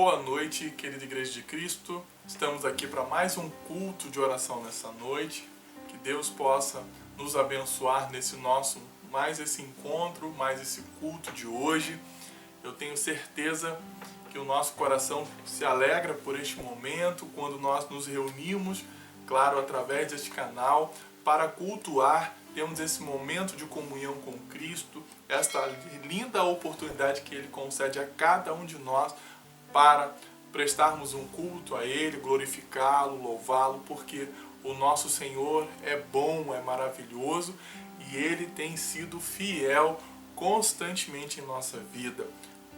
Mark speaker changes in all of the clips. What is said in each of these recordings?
Speaker 1: Boa noite, querida Igreja de Cristo. Estamos aqui para mais um culto de oração nessa noite. Que Deus possa nos abençoar nesse mais esse encontro, mais esse culto de hoje. Eu tenho certeza que o nosso coração se alegra por este momento, quando nós nos reunimos, claro, através deste canal, para cultuar. Temos esse momento de comunhão com Cristo, esta linda oportunidade que Ele concede a cada um de nós para prestarmos um culto a Ele, glorificá-lo, louvá-lo, porque o nosso Senhor é bom, é maravilhoso e Ele tem sido fiel constantemente em nossa vida.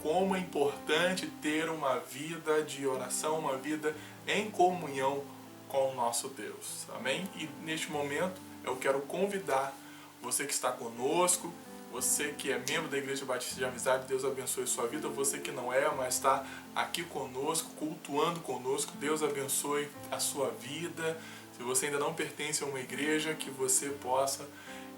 Speaker 1: Como é importante ter uma vida de oração, uma vida em comunhão com o nosso Deus. Amém? E neste momento eu quero convidar você que está conosco, você que é membro da Igreja Batista de Amizade, Deus abençoe sua vida. Você que não é, mas está aqui conosco, cultuando conosco, Deus abençoe a sua vida. Se você ainda não pertence a uma igreja, que você possa,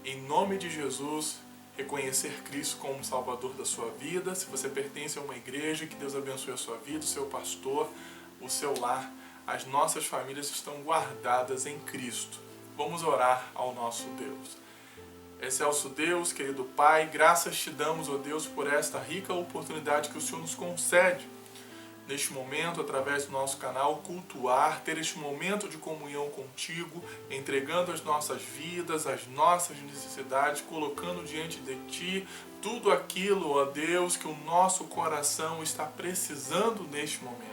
Speaker 1: em nome de Jesus, reconhecer Cristo como Salvador da sua vida. Se você pertence a uma igreja, que Deus abençoe a sua vida, o seu pastor, o seu lar. As nossas famílias estão guardadas em Cristo. Vamos orar ao nosso Deus. Excelso Deus, querido Pai, graças te damos, ó Deus, por esta rica oportunidade que o Senhor nos concede neste momento, através do nosso canal, cultuar, ter este momento de comunhão contigo, entregando as nossas vidas, as nossas necessidades, colocando diante de Ti tudo aquilo, ó Deus, que o nosso coração está precisando neste momento.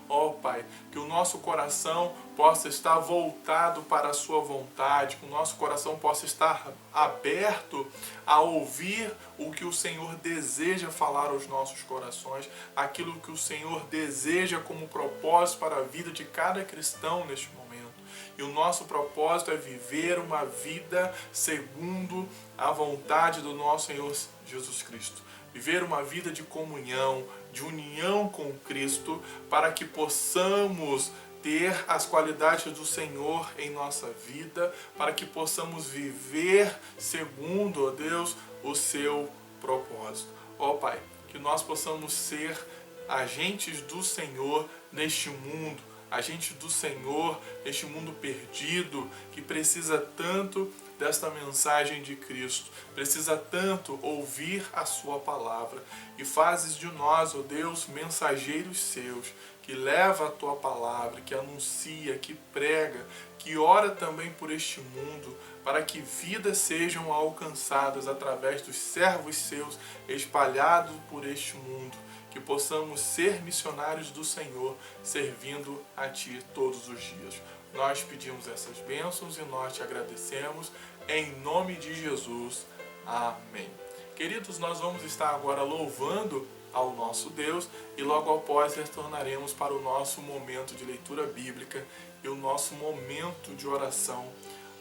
Speaker 1: Ó Pai, que o nosso coração possa estar voltado para a Sua vontade, que o nosso coração possa estar aberto a ouvir o que o Senhor deseja falar aos nossos corações, aquilo que o Senhor deseja como propósito para a vida de cada cristão neste momento. E o nosso propósito é viver uma vida segundo a vontade do nosso Senhor Jesus Cristo. Viver uma vida de comunhão, de união com Cristo, para que possamos ter as qualidades do Senhor em nossa vida, para que possamos viver segundo, ó Deus, o seu propósito. Ó Pai, que nós possamos ser agentes do Senhor neste mundo, agentes do Senhor neste mundo perdido, que precisa tanto desta mensagem de Cristo, precisa tanto ouvir a Sua palavra, e fazes de nós, ó Deus, mensageiros seus, que leva a Tua palavra, que anuncia, que prega, que ora também por este mundo, para que vidas sejam alcançadas através dos servos seus espalhados por este mundo, que possamos ser missionários do Senhor, servindo a Ti todos os dias. Nós pedimos essas bênçãos e nós Te agradecemos, em nome de Jesus. Amém. Queridos, nós vamos estar agora louvando ao nosso Deus e logo após retornaremos para o nosso momento de leitura bíblica e o nosso momento de oração,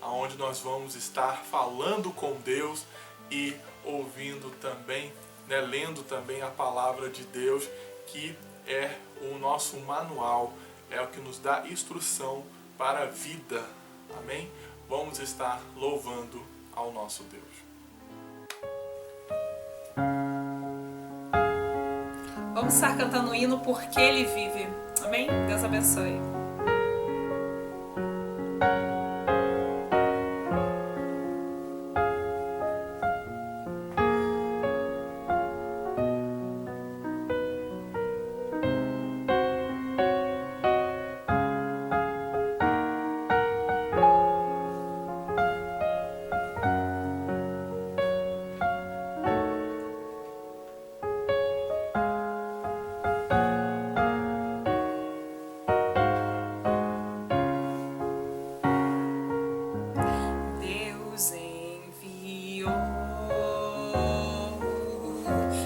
Speaker 1: onde nós vamos estar falando com Deus e ouvindo também, lendo também a palavra de Deus, que é o nosso manual, é o que nos dá instrução para a vida. Amém? Vamos estar louvando ao nosso Deus.
Speaker 2: Vamos estar cantando o hino Porque Ele Vive. Amém? Deus abençoe.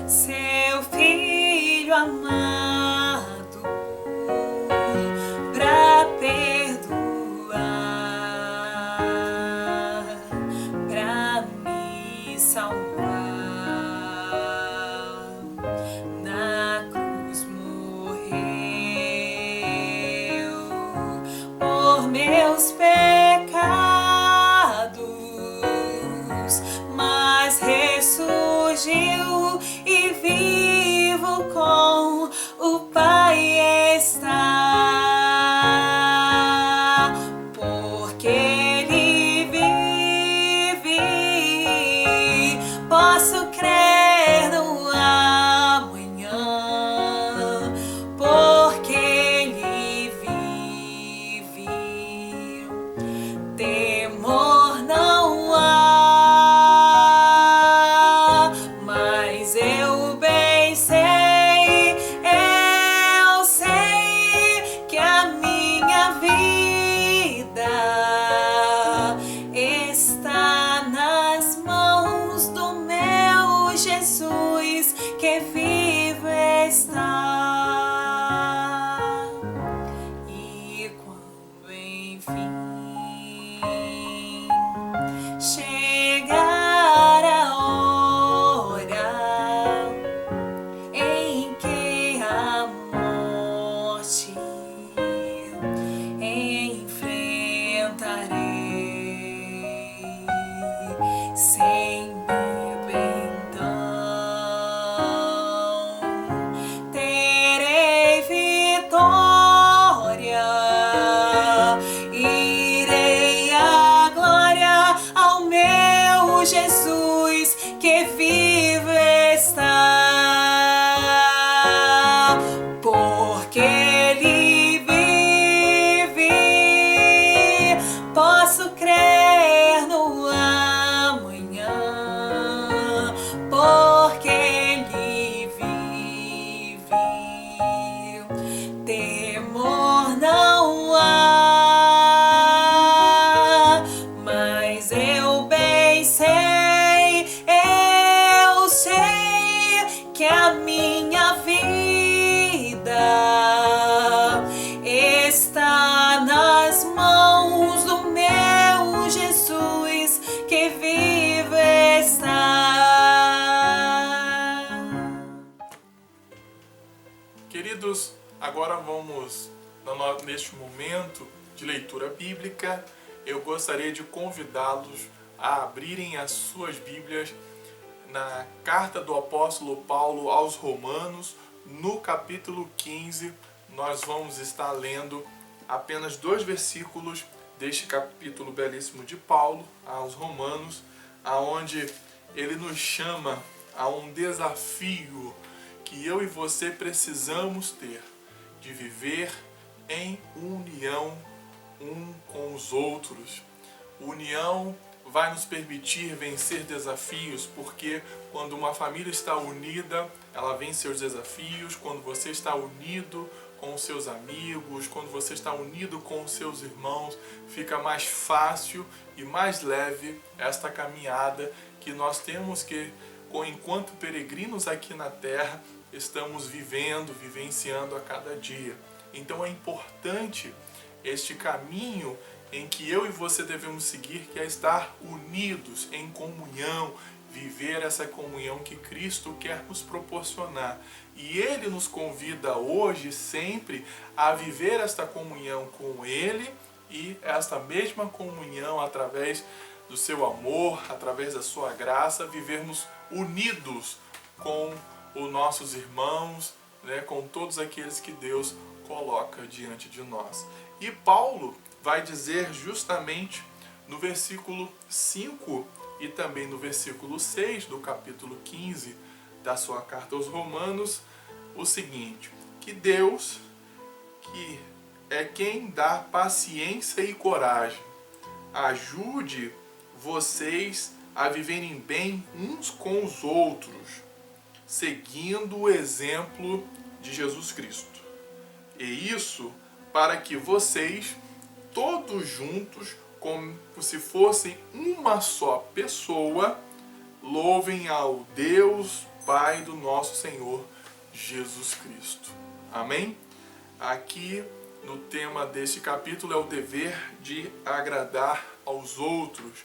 Speaker 2: Seu Filho amado pra perdoar, pra me salvar. Na cruz morreu por meus pecados, mas ressurgiu e vivo com o Pai enfim chegar a hora em que a morte enfrentarei sem medo, então terei vitória, irei à glória ao meu Jesus que vive está, porque Ele vive, posso crer no amanhã, porque Ele vive, temor não há, mas eu bem sei que a minha vida está nas mãos do meu Jesus que vive está.
Speaker 1: Queridos, agora vamos, neste momento de leitura bíblica, eu gostaria de convidá-los a abrirem as suas Bíblias na carta do apóstolo Paulo aos Romanos, no capítulo 15. Nós vamos estar lendo apenas 2 versículos deste capítulo belíssimo de Paulo aos Romanos, aonde ele nos chama a um desafio que eu e você precisamos ter, de viver em união um com os outros. União vai nos permitir vencer desafios, porque quando uma família está unida, ela vence os desafios. Quando você está unido com os seus amigos, quando você está unido com os seus irmãos, fica mais fácil e mais leve esta caminhada que nós temos que, enquanto peregrinos aqui na terra, estamos vivenciando a cada dia. Então é importante este caminho em que eu e você devemos seguir, que é estar unidos em comunhão, viver essa comunhão que Cristo quer nos proporcionar. E Ele nos convida hoje, sempre, a viver esta comunhão com Ele, e esta mesma comunhão, através do seu amor, através da sua graça, vivermos unidos com os nossos irmãos, né, com todos aqueles que Deus coloca diante de nós. E Paulo vai dizer justamente no versículo 5 e também no versículo 6 do capítulo 15 da sua carta aos Romanos o seguinte: que Deus, que é quem dá paciência e coragem, ajude vocês a viverem bem uns com os outros, seguindo o exemplo de Jesus Cristo. E isso para que vocês, todos juntos, como se fossem uma só pessoa, louvem ao Deus Pai do nosso Senhor Jesus Cristo. Amém? Aqui no tema deste capítulo é o dever de agradar aos outros.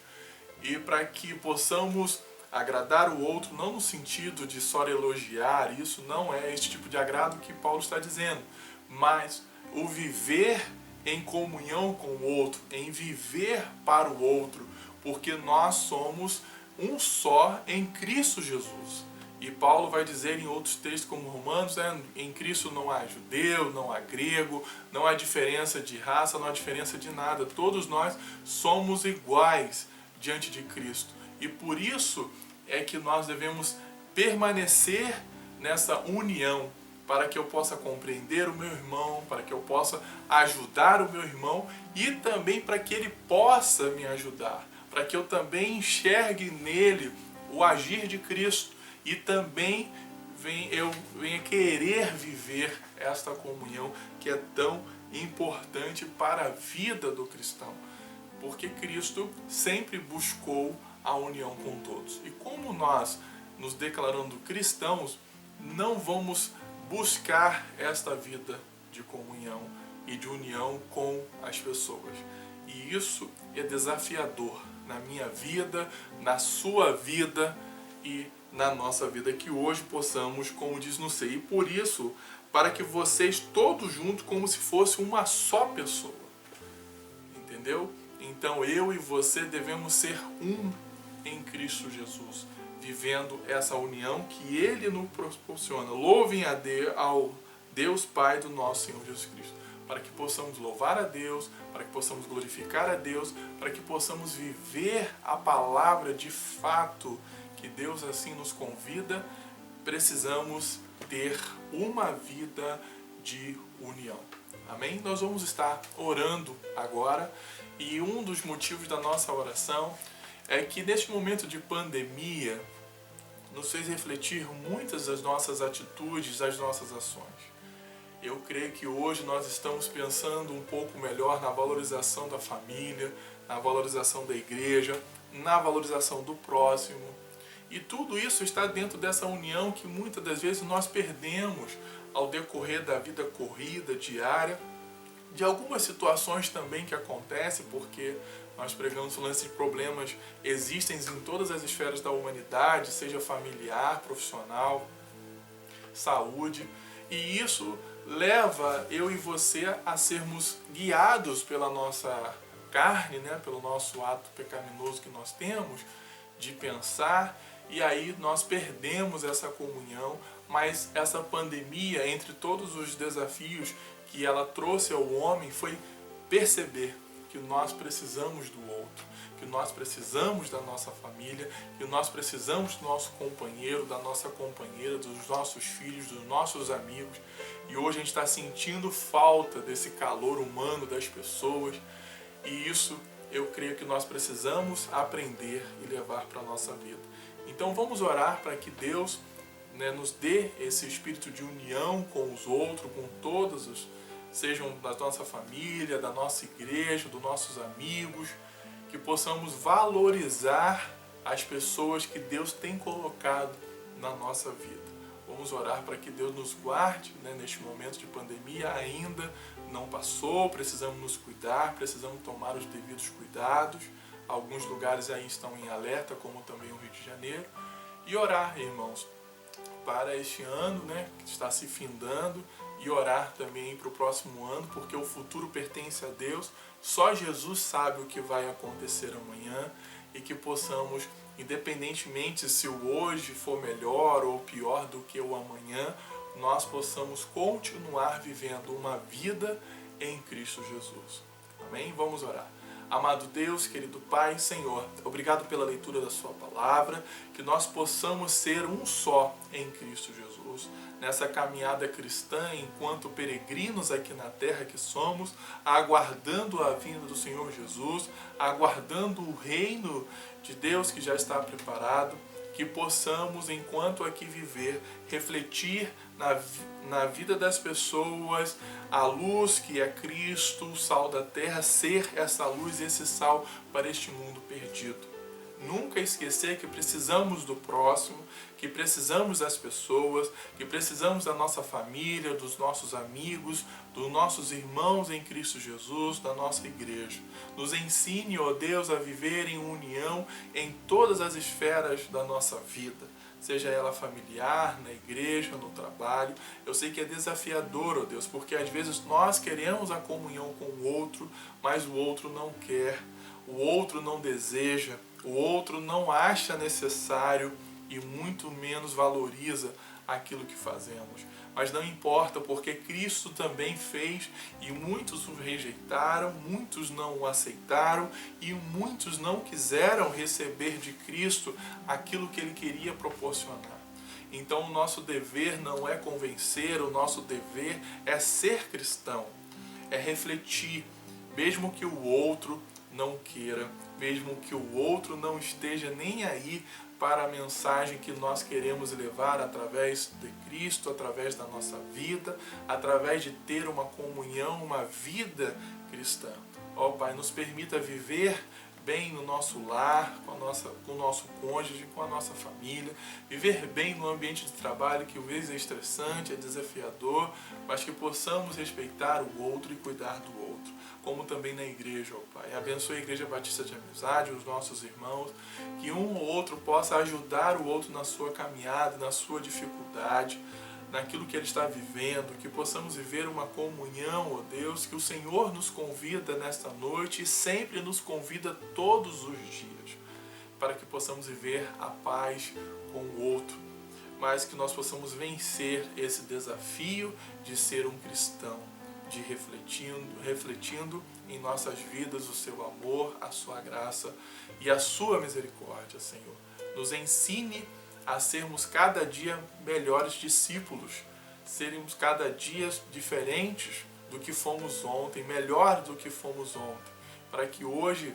Speaker 1: E para que possamos agradar o outro, não no sentido de só elogiar, isso não é este tipo de agrado que Paulo está dizendo, mas o viver em comunhão com o outro, em viver para o outro, porque nós somos um só em Cristo Jesus. E Paulo vai dizer em outros textos como Romanos, em Cristo não há judeu, não há grego, não há diferença de raça, não há diferença de nada. Todos nós somos iguais diante de Cristo. E por isso é que nós devemos permanecer nessa união, para que eu possa compreender o meu irmão, para que eu possa ajudar o meu irmão e também para que ele possa me ajudar, para que eu também enxergue nele o agir de Cristo e também eu venha querer viver esta comunhão que é tão importante para a vida do cristão, porque Cristo sempre buscou a união com todos. E como nós, nos declarando cristãos, não vamos buscar esta vida de comunhão e de união com as pessoas. E isso é desafiador na minha vida, na sua vida e na nossa vida, que hoje possamos, como diz no Sei, e por isso, para que vocês todos juntos, como se fosse uma só pessoa. Entendeu? Então eu e você devemos ser um em Cristo Jesus, vivendo essa união que Ele nos proporciona. Louvem ao Deus Pai do nosso Senhor Jesus Cristo, para que possamos louvar a Deus, para que possamos glorificar a Deus, para que possamos viver a palavra de fato que Deus assim nos convida. Precisamos ter uma vida de união. Amém? Nós vamos estar orando agora, e um dos motivos da nossa oração é que neste momento de pandemia nos fez refletir muitas das nossas atitudes, das nossas ações. Eu creio que hoje nós estamos pensando um pouco melhor na valorização da família, na valorização da igreja, na valorização do próximo. E tudo isso está dentro dessa união que muitas das vezes nós perdemos ao decorrer da vida corrida, diária, de algumas situações também que acontecem, porque nós pregamos o lance de problemas existem em todas as esferas da humanidade, seja familiar, profissional, saúde, e isso leva eu e você a sermos guiados pela nossa carne, né, pelo nosso ato pecaminoso que nós temos de pensar, e aí nós perdemos essa comunhão. Mas essa pandemia, entre todos os desafios que ela trouxe ao homem, foi perceber que nós precisamos do outro, que nós precisamos da nossa família, que nós precisamos do nosso companheiro, da nossa companheira, dos nossos filhos, dos nossos amigos. E hoje a gente está sentindo falta desse calor humano das pessoas, e isso eu creio que nós precisamos aprender e levar para a nossa vida. Então vamos orar para que Deus, né, nos dê esse espírito de união com os outros, com todos os, sejam da nossa família, da nossa igreja, dos nossos amigos, que possamos valorizar as pessoas que Deus tem colocado na nossa vida. Vamos orar para que Deus nos guarde, né, neste momento de pandemia. Ainda não passou, precisamos nos cuidar, precisamos tomar os devidos cuidados. Alguns lugares aí estão em alerta, como também o Rio de Janeiro. E orar, irmãos, para este ano, né, que está se findando, e orar também para o próximo ano, porque o futuro pertence a Deus. Só Jesus sabe o que vai acontecer amanhã, e que possamos, independentemente se o hoje for melhor ou pior do que o amanhã, nós possamos continuar vivendo uma vida em Cristo Jesus. Amém? Vamos orar. Amado Deus, querido Pai, Senhor, obrigado pela leitura da sua palavra, que nós possamos ser um só em Cristo Jesus, nessa caminhada cristã, enquanto peregrinos aqui na terra que somos, aguardando a vinda do Senhor Jesus, aguardando o reino de Deus que já está preparado, que possamos, enquanto aqui viver, refletir na vida das pessoas a luz que é Cristo, o sal da terra, ser essa luz, esse sal para este mundo perdido. Nunca esquecer que precisamos do próximo, que precisamos das pessoas, que precisamos da nossa família, dos nossos amigos, dos nossos irmãos em Cristo Jesus, da nossa igreja. Nos ensine, ó Deus, a viver em união em todas as esferas da nossa vida, seja ela familiar, na igreja, no trabalho. Eu sei que é desafiador, ó Deus, porque às vezes nós queremos a comunhão com o outro, mas o outro não quer, o outro não deseja, o outro não acha necessário e muito menos valoriza aquilo que fazemos. Mas não importa, porque Cristo também fez, e muitos o rejeitaram, muitos não o aceitaram, e muitos não quiseram receber de Cristo aquilo que Ele queria proporcionar. Então o nosso dever não é convencer, o nosso dever é ser cristão, é refletir, mesmo que o outro não queira, mesmo que o outro não esteja nem aí para a mensagem que nós queremos levar através de Cristo, através da nossa vida, através de ter uma comunhão, uma vida cristã. Ó Pai, nos permita viver bem no nosso lar, com o nosso cônjuge, com a nossa família, viver bem no ambiente de trabalho que às vezes é estressante, é desafiador, mas que possamos respeitar o outro e cuidar do outro, como também na igreja, ó Pai. Abençoe a Igreja Batista de Amizade, os nossos irmãos, que um ou outro possa ajudar o outro na sua caminhada, na sua dificuldade, naquilo que ele está vivendo, que possamos viver uma comunhão, ó Deus, que o Senhor nos convida nesta noite e sempre nos convida todos os dias, para que possamos viver a paz com o outro, mas que nós possamos vencer esse desafio de ser um cristão, de refletindo em nossas vidas o seu amor, a sua graça e a sua misericórdia, Senhor. Nos ensine a sermos cada dia melhores discípulos, sermos cada dia diferentes do que fomos ontem, melhores do que fomos ontem, para que hoje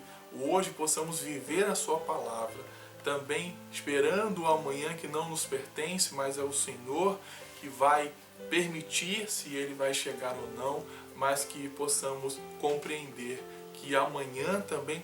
Speaker 1: possamos viver a sua palavra, também esperando o amanhã que não nos pertence, mas é o Senhor que vai permitir se ele vai chegar ou não, mas que possamos compreender que amanhã também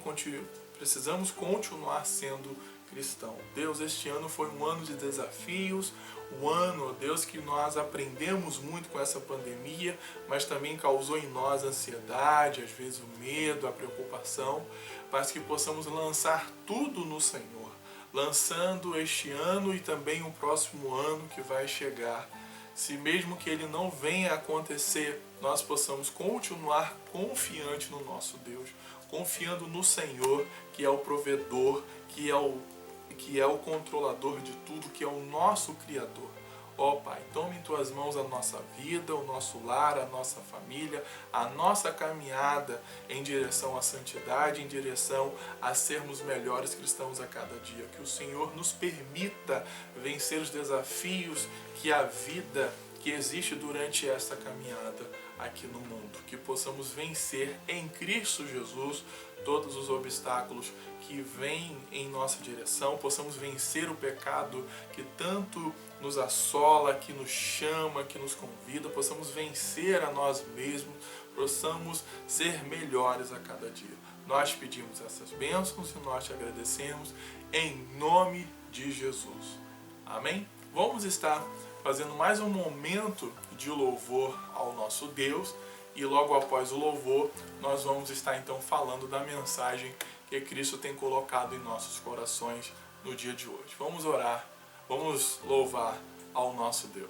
Speaker 1: precisamos continuar sendo cristão. Deus, este ano foi um ano de desafios, um ano, Deus, que nós aprendemos muito com essa pandemia, mas também causou em nós ansiedade, às vezes o medo, a preocupação, mas que possamos lançar tudo no Senhor, lançando este ano e também o próximo ano que vai chegar. Se mesmo que ele não venha a acontecer, nós possamos continuar confiante no nosso Deus, confiando no Senhor, que é o provedor, que é o controlador de tudo, que é o nosso Criador. Ó Pai, tome em Tuas mãos a nossa vida, o nosso lar, a nossa família, a nossa caminhada em direção à santidade, em direção a sermos melhores cristãos a cada dia. Que o Senhor nos permita vencer os desafios que a vida que existe durante esta caminhada aqui no mundo. Que possamos vencer em Cristo Jesus todos os obstáculos que vêm em nossa direção, possamos vencer o pecado que tanto nos assola, que nos chama, que nos convida, possamos vencer a nós mesmos, possamos ser melhores a cada dia. Nós pedimos essas bênçãos e nós te agradecemos em nome de Jesus. Amém? Vamos estar fazendo mais um momento de louvor ao nosso Deus. E logo após o louvor, nós vamos estar então falando da mensagem que Cristo tem colocado em nossos corações no dia de hoje. Vamos orar, vamos louvar ao nosso Deus.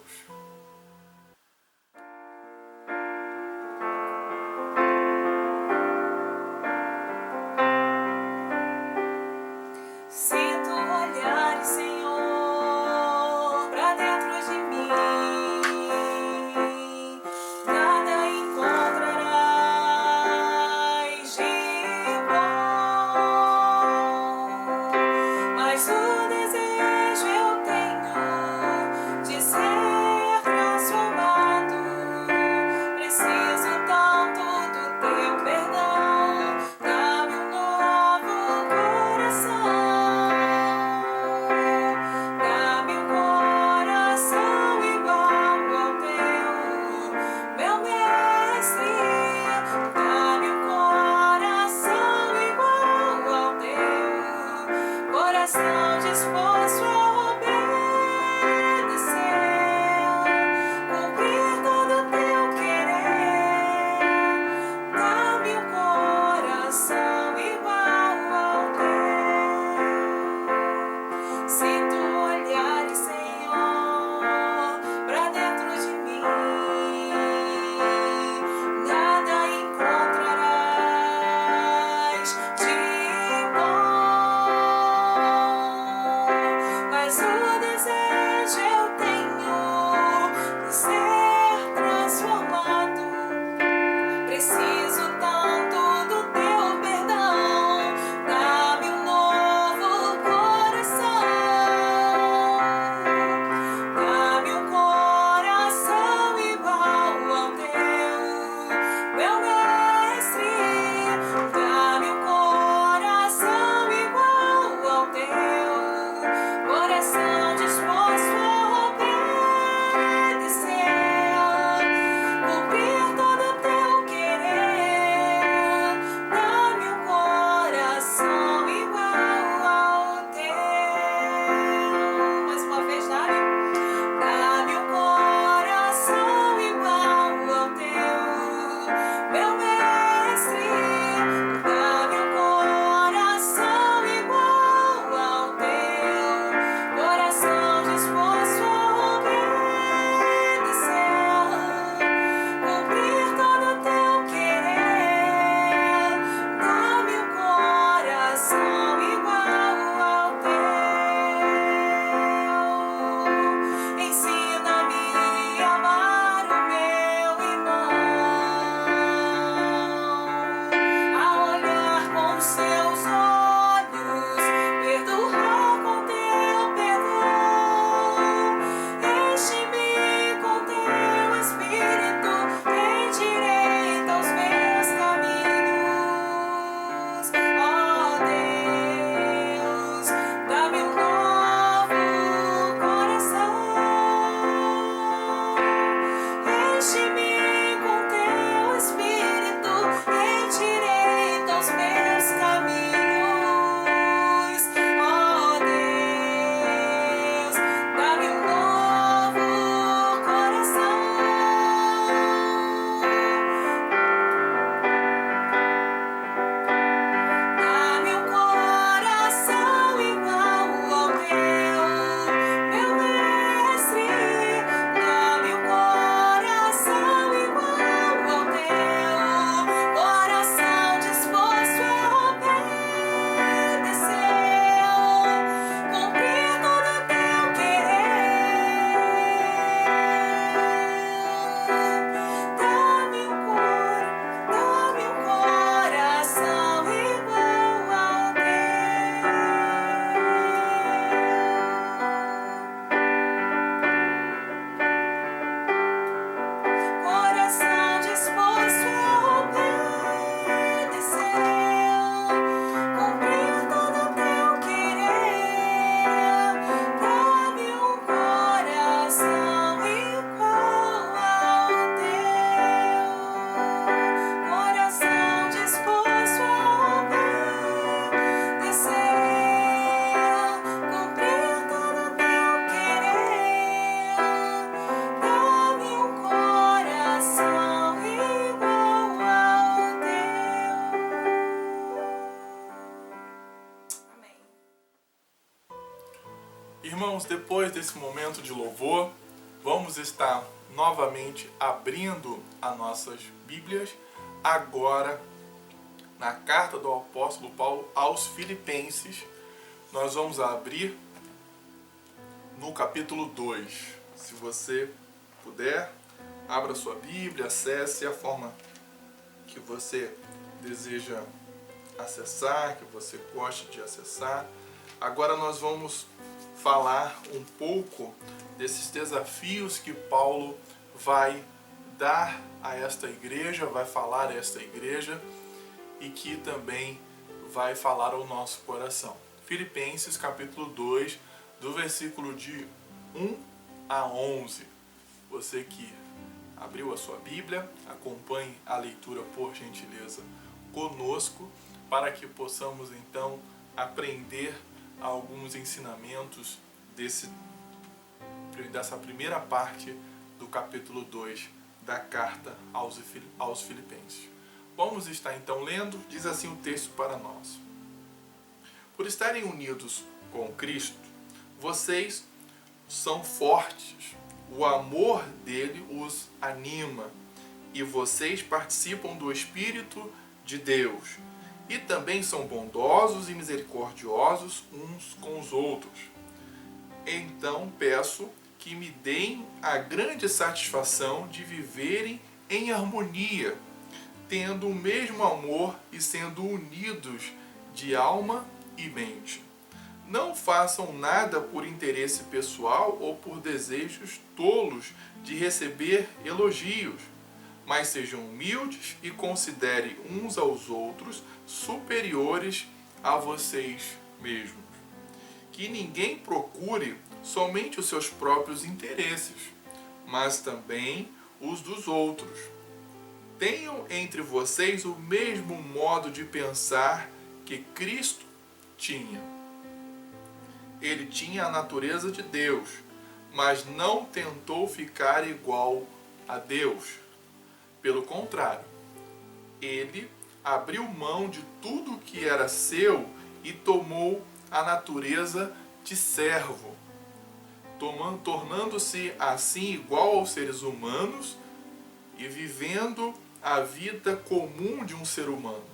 Speaker 1: Irmãos, depois desse momento de louvor, vamos estar novamente abrindo as nossas Bíblias, agora na carta do apóstolo Paulo aos Filipenses. Nós vamos abrir no capítulo 2. Se você puder, abra sua Bíblia, acesse a forma que você deseja acessar, que você gosta de acessar. Agora nós vamos falar um pouco desses desafios que Paulo vai dar a esta igreja, vai falar a esta igreja e que também vai falar ao nosso coração. Filipenses capítulo 2, do versículo de 1 a 11. Você que abriu a sua Bíblia, acompanhe a leitura por gentileza conosco, para que possamos então aprender alguns ensinamentos dessa primeira parte do capítulo 2 da carta aos Filipenses. Vamos estar então lendo, diz assim o texto para nós. Por estarem unidos com Cristo, vocês são fortes, o amor dele os anima e vocês participam do Espírito de Deus. E também são bondosos e misericordiosos uns com os outros. Então peço que me deem a grande satisfação de viverem em harmonia, tendo o mesmo amor e sendo unidos de alma e mente. Não façam nada por interesse pessoal ou por desejos tolos de receber elogios, mas sejam humildes e considerem uns aos outros superiores a vocês mesmos. Que ninguém procure somente os seus próprios interesses, mas também os dos outros. Tenham entre vocês o mesmo modo de pensar que Cristo tinha. Ele tinha a natureza de Deus, mas não tentou ficar igual a Deus. Pelo contrário, ele abriu mão de tudo que era seu e tomou a natureza de servo, tornando-se assim igual aos seres humanos e vivendo a vida comum de um ser humano.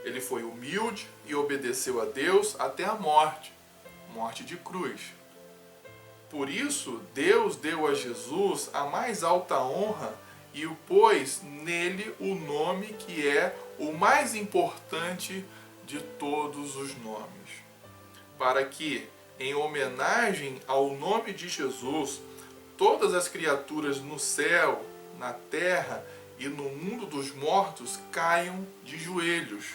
Speaker 1: Ele foi humilde e obedeceu a Deus até a morte de cruz. Por isso, Deus deu a Jesus a mais alta honra e o pôs nele o nome que é o mais importante de todos os nomes, para que, em homenagem ao nome de Jesus, todas as criaturas no céu, na terra e no mundo dos mortos caiam de joelhos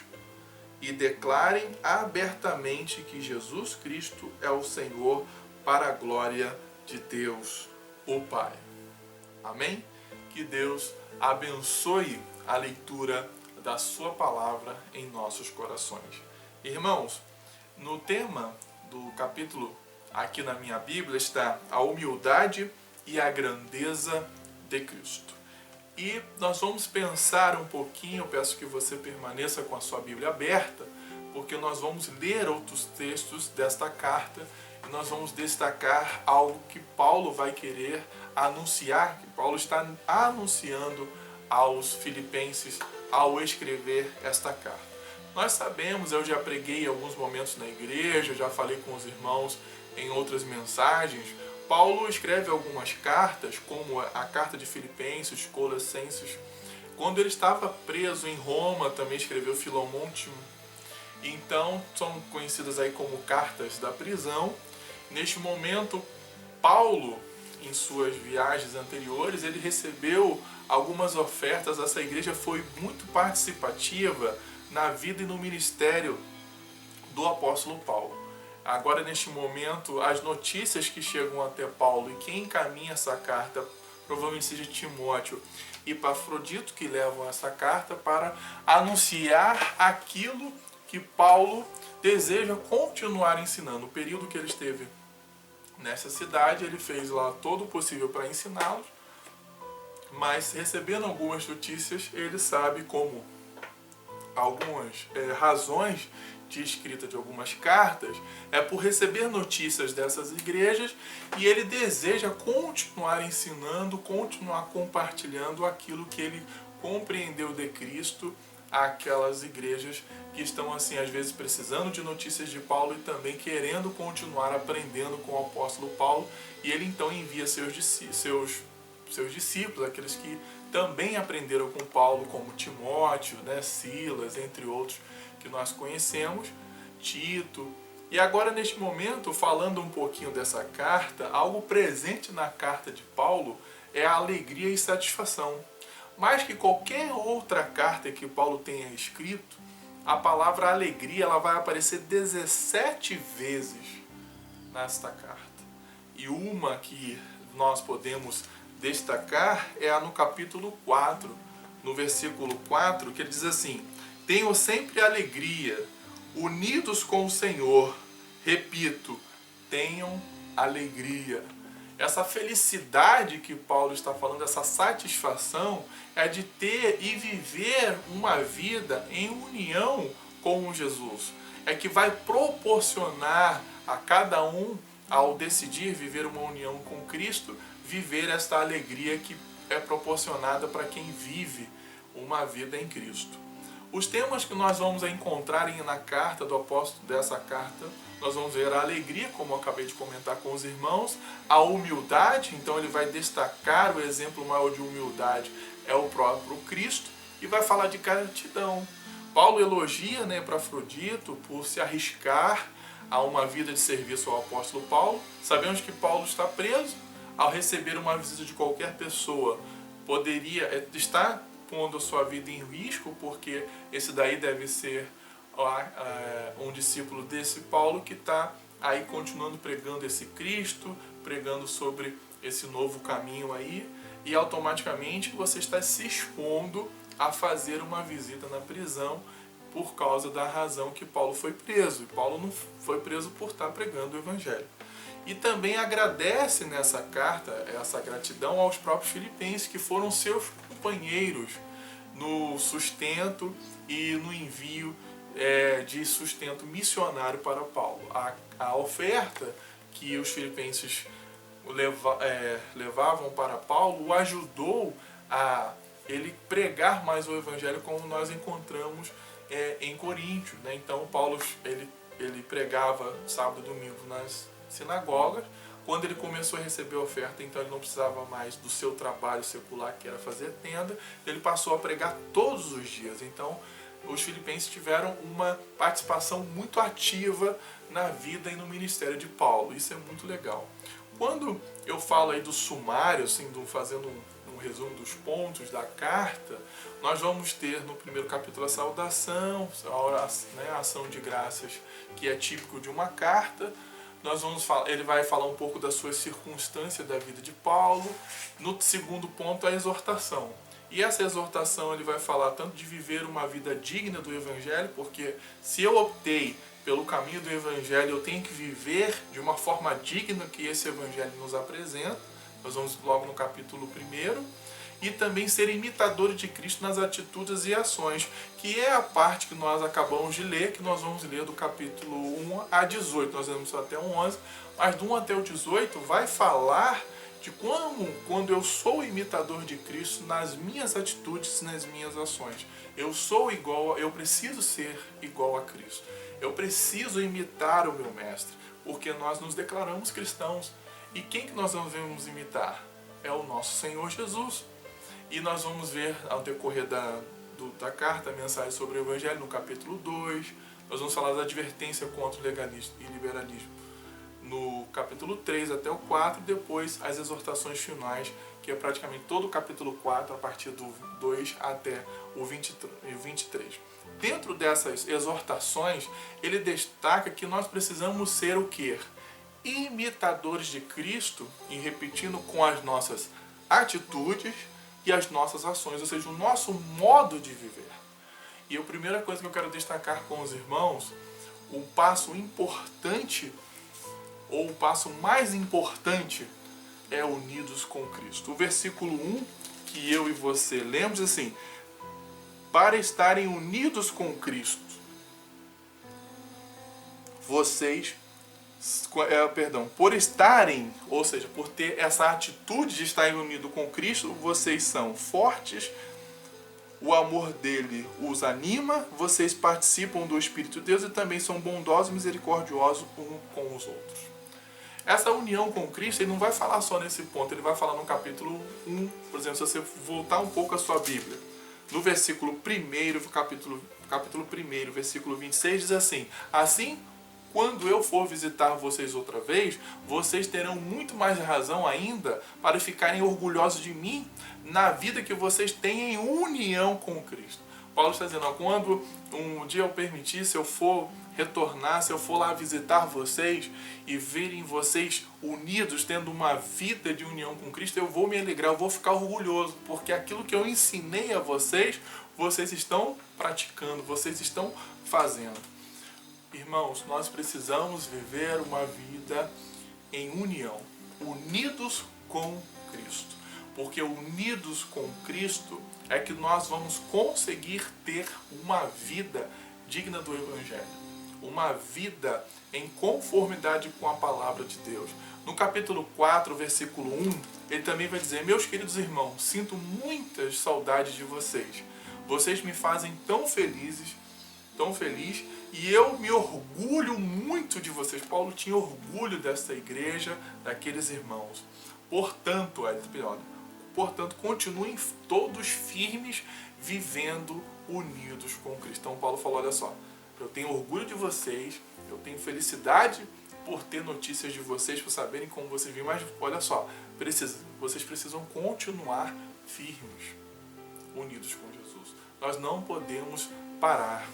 Speaker 1: e declarem abertamente que Jesus Cristo é o Senhor, para a glória de Deus, o Pai. Amém? Que Deus abençoe a leitura da sua palavra em nossos corações. Irmãos, no tema do capítulo, aqui na minha Bíblia, está a humildade e a grandeza de Cristo. E nós vamos pensar um pouquinho, eu peço que você permaneça com a sua Bíblia aberta, porque nós vamos ler outros textos desta carta e nós vamos destacar algo que Paulo vai querer anunciar, que Paulo está anunciando aos Filipenses ao escrever esta carta. Nós sabemos, eu já preguei em alguns momentos na igreja, já falei com os irmãos em outras mensagens, Paulo escreve algumas cartas, como a carta de Filipenses, Colossenses. Quando ele estava preso em Roma, também escreveu Filomonte. Então, são conhecidas aí como cartas da prisão. Neste momento, Paulo, em suas viagens anteriores, ele recebeu algumas ofertas. Essa igreja foi muito participativa na vida e no ministério do apóstolo Paulo. Agora, neste momento, as notícias que chegam até Paulo e quem encaminha essa carta provavelmente seja Timóteo e Epafrodito, que levam essa carta para anunciar aquilo que Paulo deseja continuar ensinando. O período que ele esteve nessa cidade, ele fez lá todo o possível para ensiná-los, mas recebendo algumas notícias, ele sabe como algumas razões de escrita de algumas cartas é por receber notícias dessas igrejas e ele deseja continuar ensinando, continuar compartilhando aquilo que ele compreendeu de Cristo àquelas igrejas que estão assim às vezes precisando de notícias de Paulo e também querendo continuar aprendendo com o apóstolo Paulo, e ele então envia seus discípulos, aqueles que também aprenderam com Paulo, como Timóteo, Silas, entre outros que nós conhecemos, Tito. E agora neste momento, falando um pouquinho dessa carta, algo presente na carta de Paulo é a alegria e satisfação. Mais que qualquer outra carta que Paulo tenha escrito, a palavra alegria ela vai aparecer 17 vezes nesta carta. E uma que nós podemos destacar é a no capítulo 4, no versículo 4, que ele diz assim: tenham sempre alegria, unidos com o Senhor. Repito, tenham alegria. Essa felicidade que Paulo está falando, essa satisfação, é de ter e viver uma vida em união com Jesus. É que vai proporcionar a cada um, ao decidir viver uma união com Cristo, viver esta alegria que é proporcionada para quem vive uma vida em Cristo. Os temas que nós vamos encontrar na carta do apóstolo, dessa carta, nós vamos ver a alegria, como eu acabei de comentar com os irmãos, a humildade, então ele vai destacar o exemplo maior de humildade, é o próprio Cristo, e vai falar de gratidão. Paulo elogia Epafrodito por se arriscar a uma vida de serviço ao apóstolo Paulo. Sabemos que Paulo está preso. Ao receber uma visita de qualquer pessoa, poderia estar pondo a sua vida em risco, porque esse daí deve ser um discípulo desse Paulo que está aí continuando pregando esse Cristo, pregando sobre esse novo caminho aí, e automaticamente você está se expondo a fazer uma visita na prisão por causa da razão que Paulo foi preso. E Paulo não foi preso por estar pregando o Evangelho. E também agradece nessa carta, essa gratidão aos próprios filipenses, que foram seus companheiros no sustento e no envio de sustento missionário para Paulo. A oferta que os filipenses levavam para Paulo o ajudou a ele pregar mais o Evangelho, como nós encontramos em Coríntios. Então Paulo ele pregava sábado e domingo nas sinagogas. Quando ele começou a receber a oferta, então ele não precisava mais do seu trabalho secular, que era fazer tenda, ele passou a pregar todos os dias. Então os filipenses tiveram uma participação muito ativa na vida e no ministério de Paulo. Isso é muito legal. Quando eu falo aí do sumário, assim, fazendo um resumo dos pontos da carta, nós vamos ter no primeiro capítulo a saudação, a ação de graças, que é típico de uma carta. Ele vai falar um pouco das suas circunstâncias da vida de Paulo. No segundo ponto, a exortação. E essa exortação ele vai falar tanto de viver uma vida digna do Evangelho, porque se eu optei pelo caminho do Evangelho, eu tenho que viver de uma forma digna que esse Evangelho nos apresenta. Nós vamos logo no capítulo 1. E também ser imitadores de Cristo nas atitudes e ações, que é a parte que nós acabamos de ler, que nós vamos ler do capítulo 1 a 18. Nós lemos até o 11, mas do 1 até o 18 vai falar de quando eu sou imitador de Cristo nas minhas atitudes e nas minhas ações. Eu preciso ser igual a Cristo. Eu preciso imitar o meu mestre, porque nós nos declaramos cristãos. E quem que nós devemos imitar? É o nosso Senhor Jesus. E nós vamos ver ao decorrer da carta, a mensagem sobre o Evangelho, no capítulo 2. Nós vamos falar da advertência contra o legalismo e liberalismo no capítulo 3 até o 4. Depois as exortações finais, que é praticamente todo o capítulo 4, a partir do 2 até o 23. Dentro dessas exortações, ele destaca que nós precisamos ser o quê? Imitadores de Cristo, e repetindo com as nossas atitudes e as nossas ações, ou seja, o nosso modo de viver. E a primeira coisa que eu quero destacar com os irmãos, o passo importante, ou o passo mais importante, é unidos com Cristo. O versículo 1, que eu e você lemos assim: para estarem unidos com Cristo, por estarem, ou seja, por ter essa atitude de estarem unidos com Cristo, vocês são fortes, o amor dele os anima, vocês participam do Espírito de Deus e também são bondosos e misericordiosos uns com os outros. Essa união com Cristo, ele não vai falar só nesse ponto, ele vai falar no capítulo 1, por exemplo, se você voltar um pouco a sua Bíblia, no versículo 1, capítulo 1, versículo 26, diz assim: assim, quando eu for visitar vocês outra vez, vocês terão muito mais razão ainda para ficarem orgulhosos de mim na vida que vocês têm em união com Cristo. Paulo está dizendo, quando um dia eu permitir, se eu for retornar, se eu for lá visitar vocês e verem vocês unidos, tendo uma vida de união com Cristo, eu vou me alegrar, eu vou ficar orgulhoso, porque aquilo que eu ensinei a vocês, vocês estão praticando, vocês estão fazendo. Irmãos, nós precisamos viver uma vida em união, unidos com Cristo. Porque unidos com Cristo é que nós vamos conseguir ter uma vida digna do Evangelho. Uma vida em conformidade com a palavra de Deus. No capítulo 4, versículo 1, ele também vai dizer: meus queridos irmãos, sinto muitas saudades de vocês. Vocês me fazem tão feliz, e eu me orgulho muito de vocês. Paulo tinha orgulho dessa igreja, daqueles irmãos. Portanto, continuem todos firmes, vivendo unidos com Cristo. Então Paulo falou, olha só, eu tenho orgulho de vocês, eu tenho felicidade por ter notícias de vocês, por saberem como vocês vivem, mas olha só, vocês precisam continuar firmes, unidos com Jesus. Nós não podemos parar,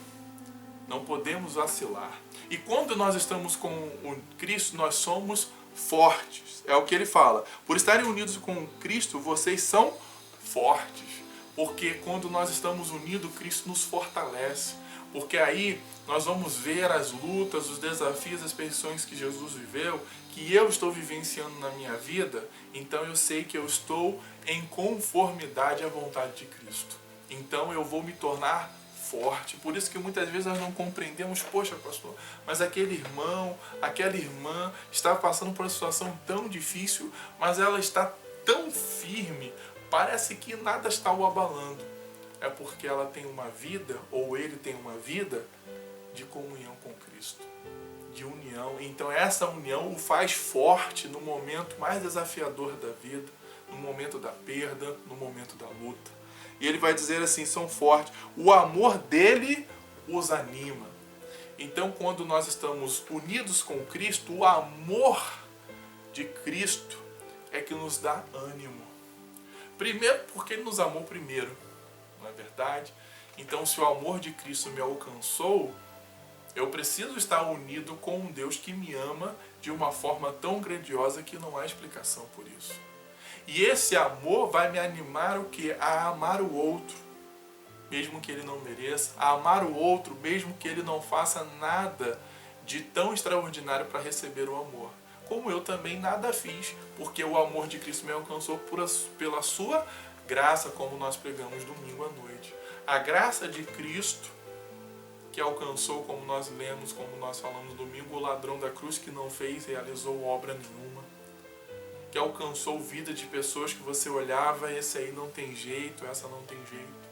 Speaker 1: não podemos vacilar. E quando nós estamos com o Cristo, nós somos fortes. É o que ele fala. Por estarem unidos com Cristo, vocês são fortes. Porque quando nós estamos unidos, Cristo nos fortalece. Porque aí nós vamos ver as lutas, os desafios, as perseguições que Jesus viveu, que eu estou vivenciando na minha vida. Então eu sei que eu estou em conformidade à vontade de Cristo. Então eu vou me tornar forte. Por isso que muitas vezes nós não compreendemos, poxa pastor, mas aquele irmão, aquela irmã está passando por uma situação tão difícil, mas ela está tão firme, parece que nada está o abalando. É porque ela tem uma vida, ou ele tem uma vida de comunhão com Cristo, de união. Então essa união o faz forte no momento mais desafiador da vida, no momento da perda, no momento da luta. E ele vai dizer assim, são fortes. O amor dele os anima. Então, quando nós estamos unidos com Cristo, o amor de Cristo é que nos dá ânimo. Primeiro, porque ele nos amou primeiro, não é verdade? Então, se o amor de Cristo me alcançou, eu preciso estar unido com um Deus que me ama de uma forma tão grandiosa que não há explicação por isso. E esse amor vai me animar o quê? A amar o outro, mesmo que ele não mereça. A amar o outro, mesmo que ele não faça nada de tão extraordinário para receber o amor. Como eu também nada fiz, porque o amor de Cristo me alcançou pela sua graça, como nós pregamos domingo à noite. A graça de Cristo que alcançou, como nós lemos, como nós falamos domingo, o ladrão da cruz que não realizou obra nenhuma. Que alcançou vida de pessoas que você olhava, esse aí não tem jeito, essa não tem jeito.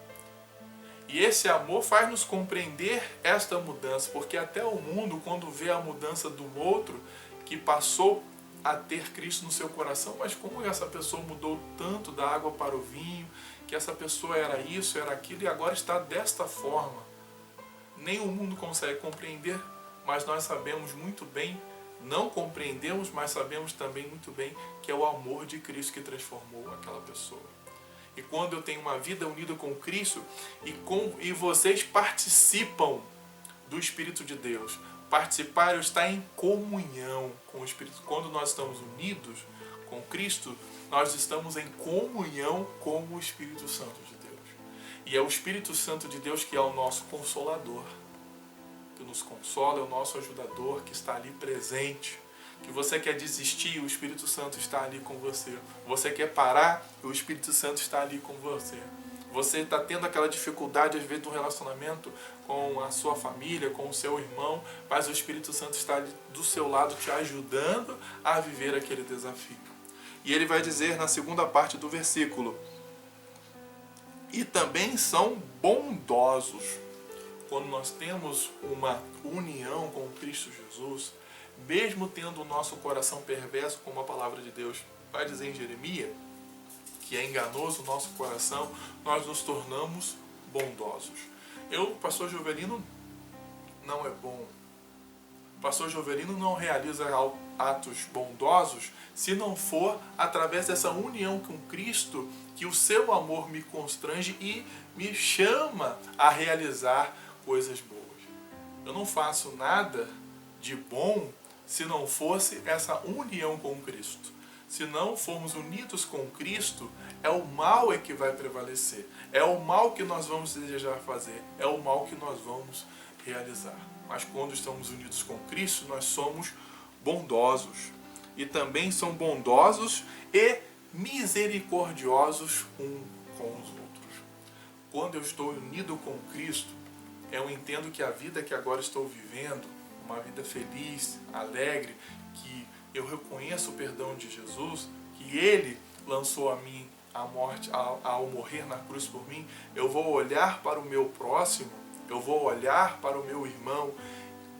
Speaker 1: E esse amor faz nos compreender esta mudança, porque até o mundo, quando vê a mudança do outro, que passou a ter Cristo no seu coração, mas como essa pessoa mudou tanto da água para o vinho, que essa pessoa era isso, era aquilo, e agora está desta forma. Nem o mundo consegue compreender, mas nós sabemos muito bem, não compreendemos, mas sabemos também muito bem que é o amor de Cristo que transformou aquela pessoa. E quando eu tenho uma vida unida com Cristo e vocês participam do Espírito de Deus, participar é estar em comunhão com o Espírito. Quando nós estamos unidos com Cristo, nós estamos em comunhão com o Espírito Santo de Deus. E é o Espírito Santo de Deus que é o nosso consolador, que nos consola, é o nosso ajudador, que está ali presente. Que você quer desistir, o Espírito Santo está ali com você. Você quer parar, o Espírito Santo está ali com você. Você está tendo aquela dificuldade, às vezes, do relacionamento com a sua família, com o seu irmão, mas o Espírito Santo está ali do seu lado te ajudando a viver aquele desafio. E ele vai dizer na segunda parte do versículo: e também são bondosos. Quando nós temos uma união com Cristo Jesus, mesmo tendo o nosso coração perverso, como a palavra de Deus vai dizer em Jeremias, que é enganoso o nosso coração, nós nos tornamos bondosos. O pastor Jovelino não é bom. O pastor Jovelino não realiza atos bondosos se não for através dessa união com Cristo, que o seu amor me constrange e me chama a realizar coisas boas. Eu não faço nada de bom se não fosse essa união com Cristo. Se não formos unidos com Cristo, é o mal que vai prevalecer. É o mal que nós vamos desejar fazer. É o mal que nós vamos realizar. Mas quando estamos unidos com Cristo, nós somos bondosos. E também são bondosos e misericordiosos uns com os outros. Quando eu estou unido com Cristo, eu entendo que a vida que agora estou vivendo, uma vida feliz, alegre, que eu reconheço o perdão de Jesus, que Ele lançou a mim a morte ao morrer na cruz por mim, eu vou olhar para o meu próximo, eu vou olhar para o meu irmão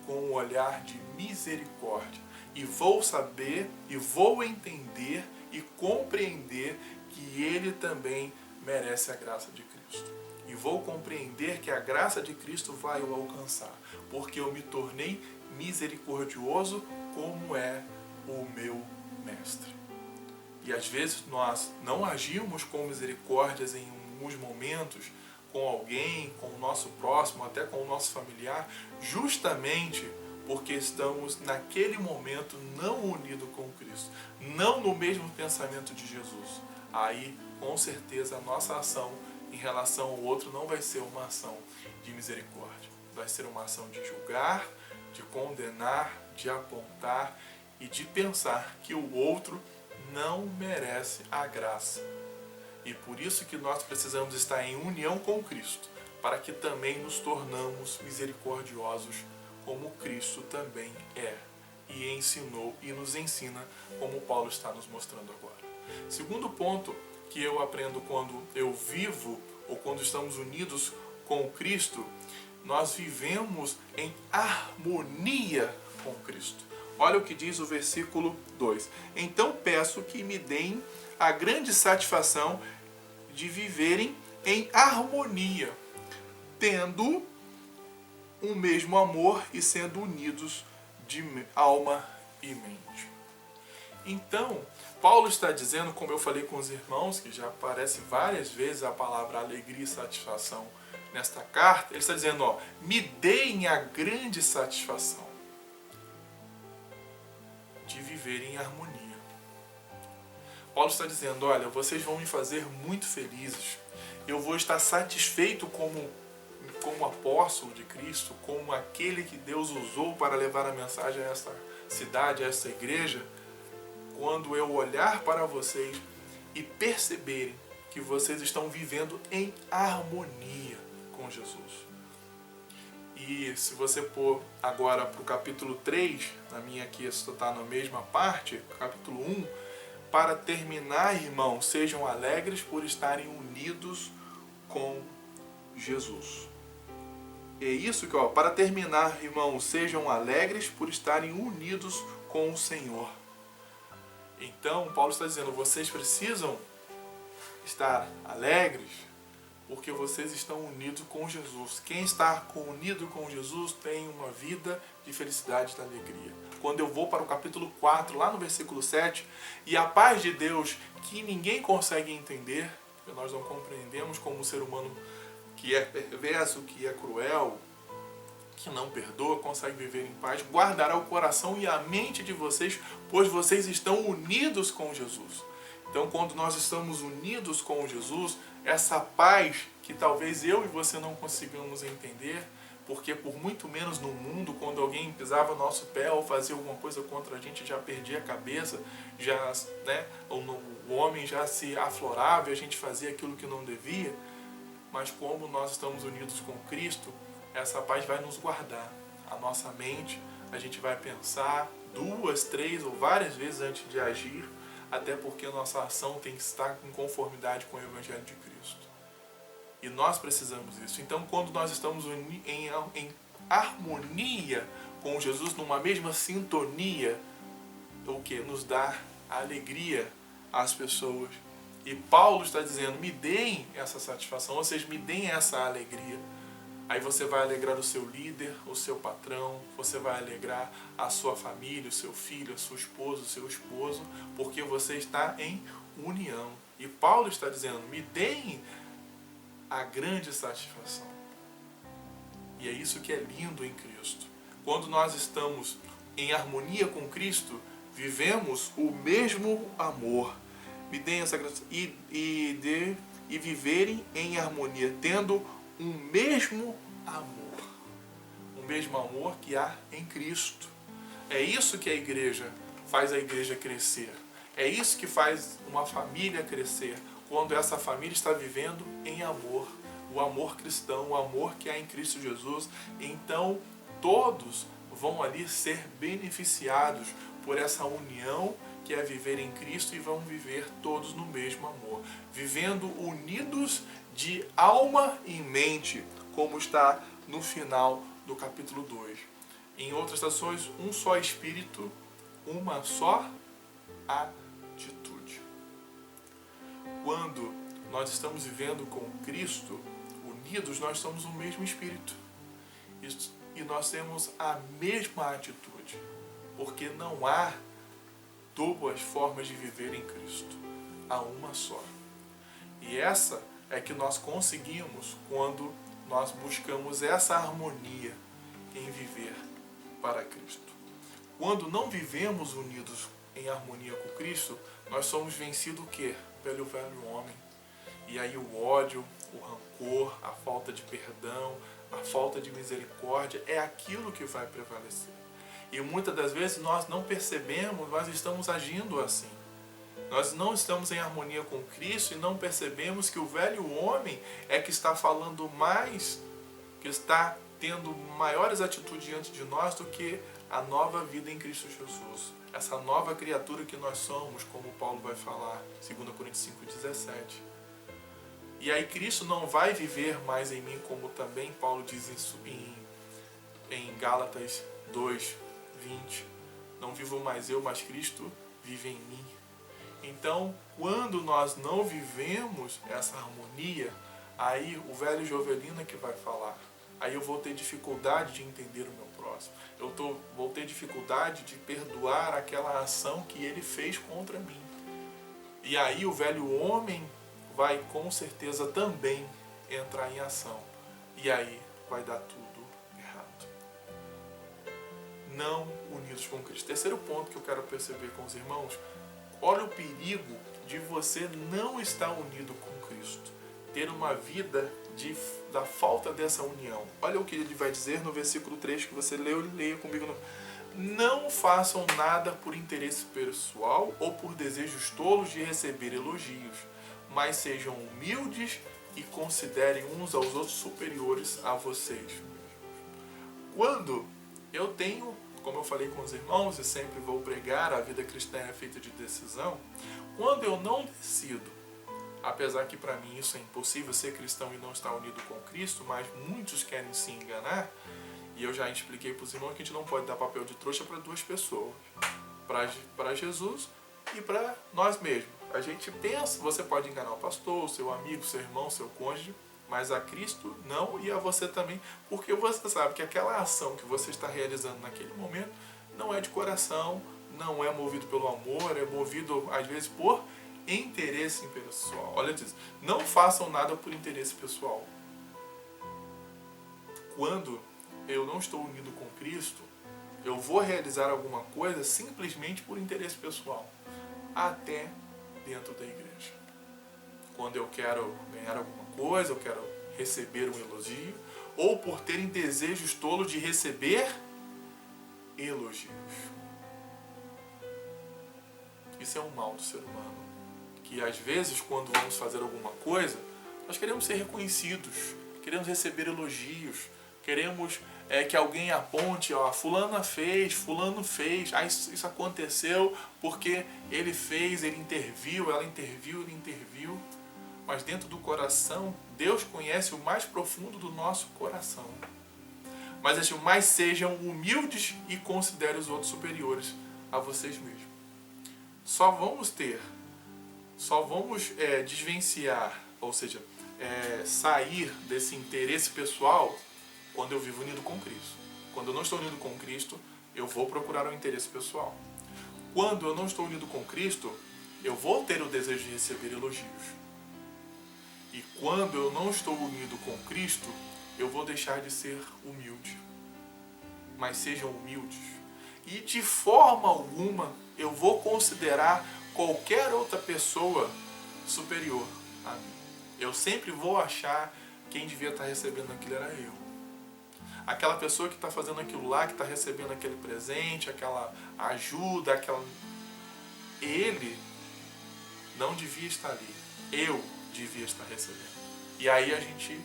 Speaker 1: com um olhar de misericórdia. E vou saber, e vou entender e compreender que ele também merece a graça de Cristo. E vou compreender que a graça de Cristo vai o alcançar, porque eu me tornei misericordioso como é o meu mestre. E às vezes nós não agimos com misericórdias em alguns momentos com alguém, com o nosso próximo, até com o nosso familiar, justamente porque estamos naquele momento não unidos com Cristo, não no mesmo pensamento de Jesus. Aí, com certeza, a nossa ação em relação ao outro não vai ser uma ação de misericórdia, vai ser uma ação de julgar, de condenar, de apontar e de pensar que o outro não merece a graça. E por isso que nós precisamos estar em união com Cristo, para que também nos tornamos misericordiosos como Cristo também é e ensinou e nos ensina, como Paulo está nos mostrando agora. Segundo ponto que eu aprendo quando eu vivo ou quando estamos unidos com Cristo, nós vivemos em harmonia com Cristo. Olha o que diz o versículo 2. Então peço que me deem a grande satisfação de viverem em harmonia, tendo o mesmo amor e sendo unidos de alma e mente. Então, Paulo está dizendo, como eu falei com os irmãos, que já aparece várias vezes a palavra alegria e satisfação nesta carta, ele está dizendo, me deem a grande satisfação de viver em harmonia. Paulo está dizendo, olha, vocês vão me fazer muito felizes. Eu vou estar satisfeito como apóstolo de Cristo, como aquele que Deus usou para levar a mensagem a essa cidade, a essa igreja, quando eu olhar para vocês e perceberem que vocês estão vivendo em harmonia com Jesus. E se você pôr agora para o capítulo 3, na minha aqui está na mesma parte, capítulo 1, para terminar, irmãos, sejam alegres por estarem unidos com Jesus. É isso que, para terminar, irmãos, sejam alegres por estarem unidos com o Senhor. Então, Paulo está dizendo, vocês precisam estar alegres porque vocês estão unidos com Jesus. Quem está unido com Jesus tem uma vida de felicidade e de alegria. Quando eu vou para o capítulo 4, lá no versículo 7, e a paz de Deus, que ninguém consegue entender, porque nós não compreendemos como um ser humano que é perverso, que é cruel, que não perdoa, consegue viver em paz, guardará o coração e a mente de vocês, pois vocês estão unidos com Jesus. Então, quando nós estamos unidos com Jesus, essa paz que talvez eu e você não consigamos entender, porque por muito menos no mundo, quando alguém pisava no nosso pé ou fazia alguma coisa contra a gente, já perdia a cabeça, o homem já se aflorava e a gente fazia aquilo que não devia. mas como nós estamos unidos com Cristo, essa paz vai nos guardar. A nossa mente, a gente vai pensar 2, 3 ou várias vezes antes de agir, até porque a nossa ação tem que estar em conformidade com o Evangelho de Cristo. E nós precisamos disso. Então, quando nós estamos em harmonia com Jesus, numa mesma sintonia, o que? Nos dá alegria às pessoas. E Paulo está dizendo, me deem essa satisfação, ou seja, me deem essa alegria. Aí você vai alegrar o seu líder, o seu patrão, você vai alegrar a sua família, o seu filho, a sua esposa, o seu esposo, porque você está em união. E Paulo está dizendo, me deem a grande satisfação. E é isso que é lindo em Cristo. Quando nós estamos em harmonia com Cristo, vivemos o mesmo amor. Me deem essa graça e viverem em harmonia, tendo um mesmo amor. O mesmo amor que há em Cristo. É isso que a igreja faz a igreja crescer. É isso que faz uma família crescer. Quando essa família está vivendo em amor. O amor cristão, o amor que há em Cristo Jesus. Então, todos vão ali ser beneficiados por essa união que é viver em Cristo, e vão viver todos no mesmo amor, vivendo unidos de alma e mente, como está no final do capítulo 2. Em outras traduções, um só espírito, uma só atitude. Quando nós estamos vivendo com Cristo, unidos, nós somos o mesmo espírito. E nós temos a mesma atitude, porque não há duas formas de viver em Cristo, há uma só. E essa é que nós conseguimos quando nós buscamos essa harmonia em viver para Cristo. Quando não vivemos unidos em harmonia com Cristo, nós somos vencidos o quê? Pelo velho homem. E aí o ódio, o rancor, a falta de perdão, a falta de misericórdia é aquilo que vai prevalecer. E muitas das vezes nós não percebemos, nós estamos agindo assim. Nós não estamos em harmonia com Cristo e não percebemos que o velho homem é que está falando mais, que está tendo maiores atitudes diante de nós do que a nova vida em Cristo Jesus. Essa nova criatura que nós somos, como Paulo vai falar, 2 Coríntios 5,17. E aí Cristo não vai viver mais em mim, como também Paulo diz em Gálatas 2:20. Não vivo mais eu, mas Cristo vive em mim. Então, quando nós não vivemos essa harmonia, aí o velho Jovelino é que vai falar. Aí eu vou ter dificuldade de entender o meu próximo. Vou ter dificuldade de perdoar aquela ação que ele fez contra mim. E aí o velho homem vai com certeza também entrar em ação. E aí vai dar tudo errado. Não unidos com Cristo. Terceiro ponto que eu quero perceber com os irmãos: olha o perigo de você não estar unido com Cristo. Ter uma vida da falta dessa união. Olha o que ele vai dizer no versículo 3 que você leu, leia comigo. Não façam nada por interesse pessoal ou por desejos tolos de receber elogios, mas sejam humildes e considerem uns aos outros superiores a vocês. Quando eu tenho, como eu falei com os irmãos e sempre vou pregar, a vida cristã é feita de decisão. Quando eu não decido, apesar que para mim isso é impossível, ser cristão e não estar unido com Cristo, mas muitos querem se enganar, e eu já expliquei para os irmãos que a gente não pode dar papel de trouxa para duas pessoas, para Jesus e para nós mesmos. A gente pensa, você pode enganar o pastor, o seu amigo, seu irmão, seu cônjuge, mas a Cristo não, e a você também, porque você sabe que aquela ação que você está realizando naquele momento não é de coração, não é movido pelo amor, é movido às vezes por interesse pessoal. Olha disso, não façam nada por interesse pessoal. Quando eu não estou unido com Cristo, eu vou realizar alguma coisa simplesmente por interesse pessoal, até dentro da igreja. Quando eu quero ganhar alguma coisa, eu quero receber um elogio, ou por terem desejos tolos de receber elogios. Isso é um mal do ser humano. Que às vezes, quando vamos fazer alguma coisa, Nós queremos ser reconhecidos, queremos receber elogios, queremos que alguém aponte, ó, fulano fez, isso aconteceu porque ele fez, ele interviu, ela interviu, ele interviu. Mas dentro do coração, Deus conhece o mais profundo do nosso coração. Mas sejam humildes e considerem os outros superiores a vocês mesmos. Só vamos desvencilhar, ou seja, sair desse interesse pessoal quando eu vivo unido com Cristo. Quando eu não estou unido com Cristo, eu vou procurar o interesse pessoal. Quando eu não estou unido com Cristo, eu vou ter o desejo de receber elogios. E quando eu não estou unido com Cristo, eu vou deixar de ser humilde. Mas sejam humildes. E de forma alguma eu vou considerar qualquer outra pessoa superior a mim. Eu sempre vou achar quem devia estar recebendo aquilo era eu. Aquela pessoa que está fazendo aquilo lá, que está recebendo aquele presente, aquela ajuda, ele não devia estar ali. Eu devia estar recebendo. E aí a gente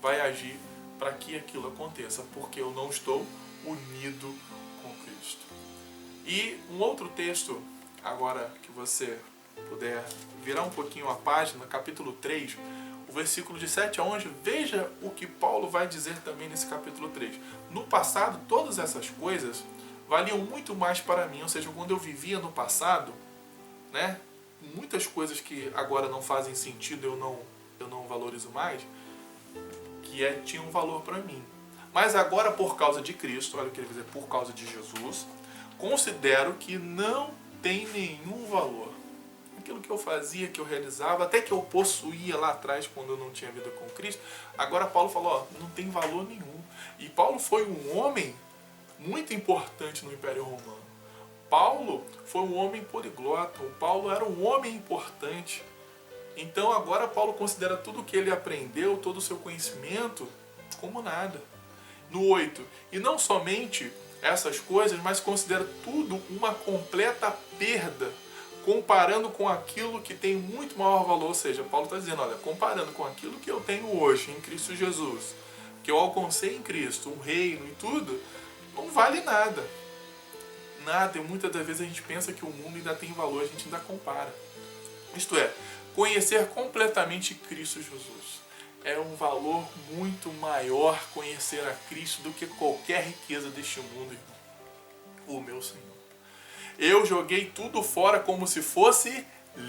Speaker 1: vai agir para que aquilo aconteça, porque eu não estou unido com Cristo. E um outro texto, agora que você puder virar um pouquinho a página, capítulo 3, o versículo de 7 a 11, veja o que Paulo vai dizer também nesse capítulo 3. No passado, todas essas coisas valiam muito mais para mim, ou seja, quando eu vivia no passado, né, muitas coisas que agora não fazem sentido, eu não valorizo mais, que tinham valor para mim. Mas agora, por causa de Cristo, olha o que ele vai dizer, por causa de Jesus, considero que não tem nenhum valor. Aquilo que eu fazia, que eu realizava, até que eu possuía lá atrás quando eu não tinha vida com Cristo, agora Paulo falou, não tem valor nenhum. E Paulo foi um homem muito importante no Império Romano. Paulo foi um homem poliglota, Paulo era um homem importante. Então agora Paulo considera tudo o que ele aprendeu, todo o seu conhecimento, como nada. No 8, e não somente essas coisas, mas considera tudo uma completa perda, comparando com aquilo que tem muito maior valor. Ou seja, Paulo está dizendo, olha, comparando com aquilo que eu tenho hoje em Cristo Jesus, que eu alcancei em Cristo, um reino e tudo, não vale nada. Nada, e muitas das vezes a gente pensa que o mundo ainda tem valor, a gente ainda compara. Isto é, conhecer completamente Cristo Jesus. É um valor muito maior conhecer a Cristo do que qualquer riqueza deste mundo, irmão. O meu Senhor. Eu joguei tudo fora como se fosse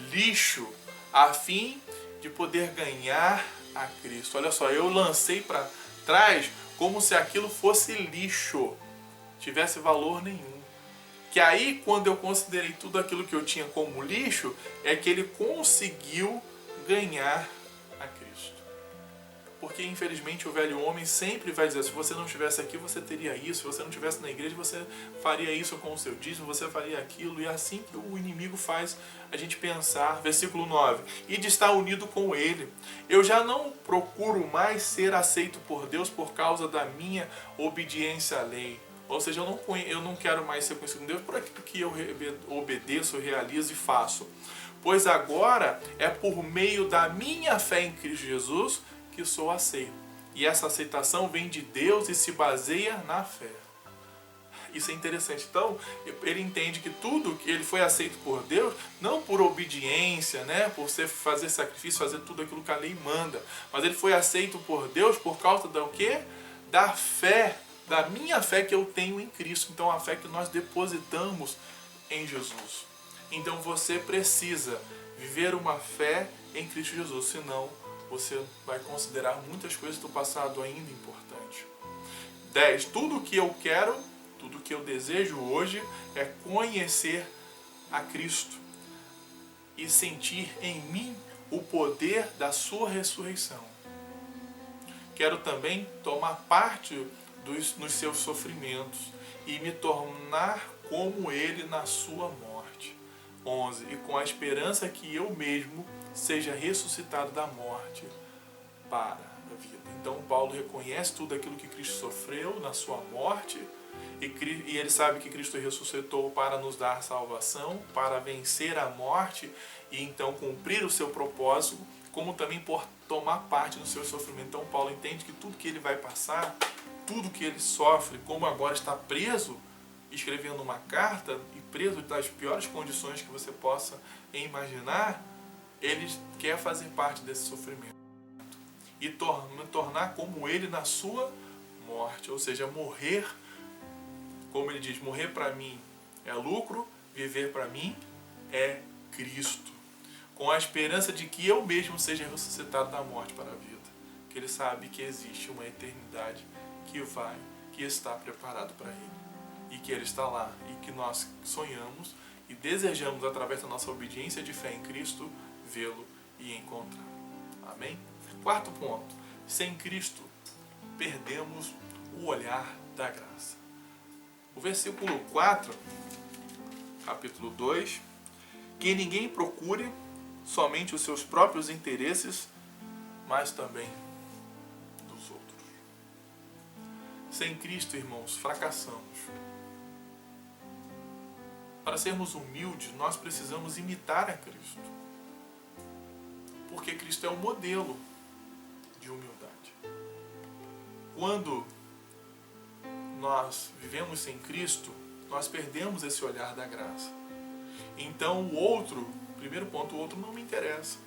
Speaker 1: lixo, a fim de poder ganhar a Cristo. Olha só, eu lancei para trás como se aquilo fosse lixo, tivesse valor nenhum. Que aí, quando eu considerei tudo aquilo que eu tinha como lixo, é que ele conseguiu ganhar a Cristo. Porque, infelizmente, o velho homem sempre vai dizer, se você não estivesse aqui, você teria isso. Se você não estivesse na igreja, você faria isso com o seu dízimo, você faria aquilo. E é assim que o inimigo faz a gente pensar. Versículo 9. E de estar unido com ele. Eu já não procuro mais ser aceito por Deus por causa da minha obediência à lei. Ou seja, eu não quero mais ser conhecido por Deus por aquilo que eu obedeço, realizo e faço. Pois agora é por meio da minha fé em Cristo Jesus que sou aceito. E essa aceitação vem de Deus e se baseia na fé. Isso é interessante. Então, ele entende que tudo que ele foi aceito por Deus, não por obediência, né, por fazer sacrifício, fazer tudo aquilo que a lei manda, mas ele foi aceito por Deus por causa do quê? Da fé, da minha fé que eu tenho em Cristo. Então, a fé que nós depositamos em Jesus. Então, você precisa viver uma fé em Cristo Jesus, senão você vai considerar muitas coisas do passado ainda importantes. 10. Tudo o que eu quero, tudo o que eu desejo hoje é conhecer a Cristo e sentir em mim o poder da sua ressurreição. Quero também tomar parte nos seus sofrimentos e me tornar como ele na sua morte. 11. E com a esperança que eu mesmo seja ressuscitado da morte para a vida. Então Paulo reconhece tudo aquilo que Cristo sofreu na sua morte e ele sabe que Cristo ressuscitou para nos dar salvação, para vencer a morte e então cumprir o seu propósito, como também por tomar parte no seu sofrimento. Então Paulo entende que tudo que ele vai passar, tudo que ele sofre, como agora está preso, escrevendo uma carta e preso das piores condições que você possa imaginar, ele quer fazer parte desse sofrimento e tornar como ele na sua morte, ou seja, morrer, como ele diz, morrer para mim é lucro, viver para mim é Cristo, com a esperança de que eu mesmo seja ressuscitado da morte para a vida, que ele sabe que existe uma eternidade que está preparado para ele, e que ele está lá, e que nós sonhamos e desejamos, através da nossa obediência de fé em Cristo, vê-lo e encontrar. Amém? Quarto ponto, sem Cristo perdemos o olhar da graça. O versículo 4, capítulo 2, que ninguém procure somente os seus próprios interesses, mas também dos outros. Sem Cristo, irmãos, fracassamos. Para sermos humildes, nós precisamos imitar a Cristo. Porque Cristo é o modelo de humildade. Quando nós vivemos sem Cristo, nós perdemos esse olhar da graça. Então o outro, primeiro ponto, o outro não me interessa.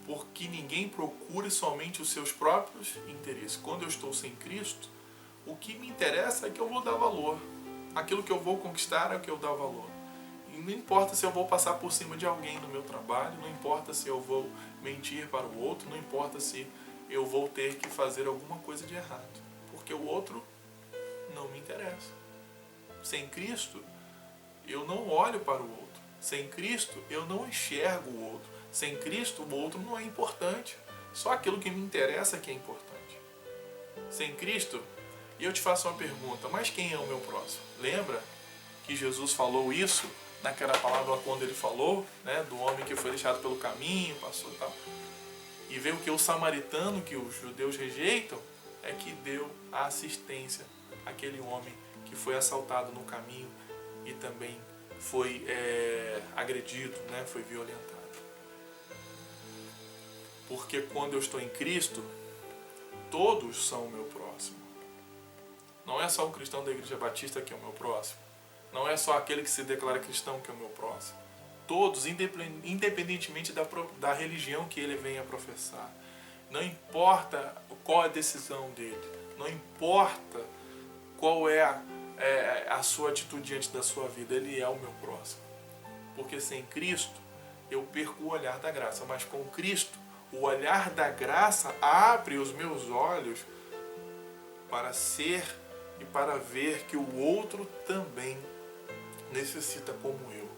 Speaker 1: Porque ninguém procure somente os seus próprios interesses. Quando eu estou sem Cristo, o que me interessa é que eu vou dar valor. Aquilo que eu vou conquistar é o que eu dou valor. E não importa se eu vou passar por cima de alguém no meu trabalho, não importa se eu vou mentir para o outro, não importa se eu vou ter que fazer alguma coisa de errado. Porque o outro não me interessa. Sem Cristo, eu não olho para o outro. Sem Cristo, eu não enxergo o outro. Sem Cristo, o outro não é importante. Só aquilo que me interessa que é importante. Sem Cristo, e eu te faço uma pergunta, mas quem é o meu próximo? Lembra que Jesus falou isso naquela palavra quando ele falou, né, do homem que foi deixado pelo caminho, passou e tal. E veio que o samaritano, que os judeus rejeitam, é que deu a assistência àquele homem que foi assaltado no caminho e também foi agredido, né, foi violentado. Porque quando eu estou em Cristo, todos são o meu próximo. Não é só o cristão da Igreja Batista que é o meu próximo. Não é só aquele que se declara cristão que é o meu próximo. Todos, independentemente da religião que ele venha professar. Não importa qual é a decisão dele. Não importa qual é a sua atitude diante da sua vida. Ele é o meu próximo. Porque sem Cristo, eu perco o olhar da graça. Mas com Cristo, o olhar da graça abre os meus olhos para ser e para ver que o outro também necessita como eu.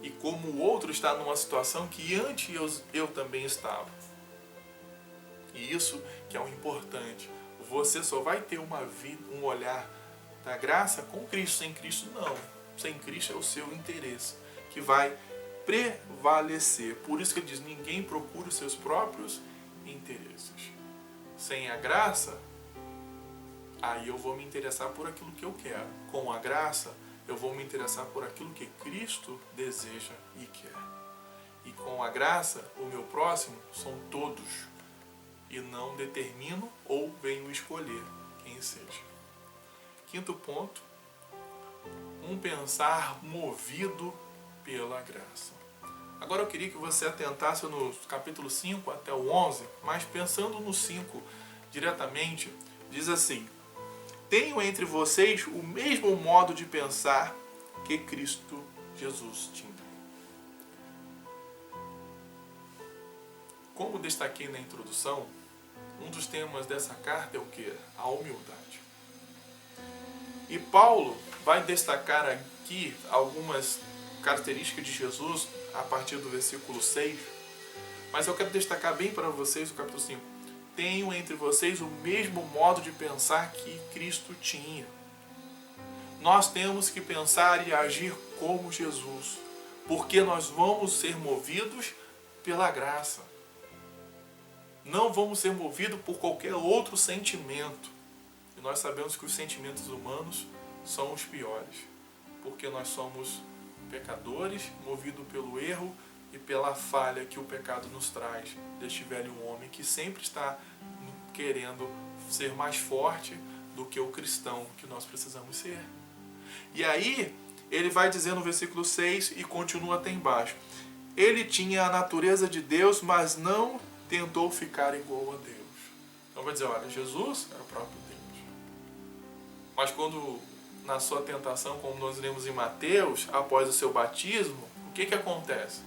Speaker 1: E como o outro está numa situação que antes eu também estava. E isso que é o importante. Você só vai ter um olhar da graça com Cristo. Sem Cristo, não. Sem Cristo é o seu interesse que vai prevalecer. Por isso que ele diz, ninguém procura os seus próprios interesses. Sem a graça, aí eu vou me interessar por aquilo que eu quero. Com a graça, eu vou me interessar por aquilo que Cristo deseja e quer. E com a graça, o meu próximo são todos. E não determino ou venho escolher quem seja. Quinto ponto, um pensar movido pela graça. Agora eu queria que você atentasse no capítulo 5 até o 11, mas pensando no 5 diretamente, diz assim: tenho entre vocês o mesmo modo de pensar que Cristo Jesus tinha. Como destaquei na introdução, um dos temas dessa carta é o quê? A humildade. E Paulo vai destacar aqui algumas características de Jesus a partir do versículo 6, mas eu quero destacar bem para vocês o capítulo 5. Tenho entre vocês o mesmo modo de pensar que Cristo tinha. Nós temos que pensar e agir como Jesus, porque nós vamos ser movidos pela graça. Não vamos ser movidos por qualquer outro sentimento. E nós sabemos que os sentimentos humanos são os piores, porque nós somos pecadores, movidos pelo erro e pela falha que o pecado nos traz deste velho homem que sempre está querendo ser mais forte do que o cristão que nós precisamos ser. E aí, ele vai dizer no versículo 6 e continua até embaixo. Ele tinha a natureza de Deus, mas não tentou ficar igual a Deus. Então vai dizer, olha, Jesus era o próprio Deus. Mas quando, na sua tentação, como nós lemos em Mateus, após o seu batismo, o que acontece?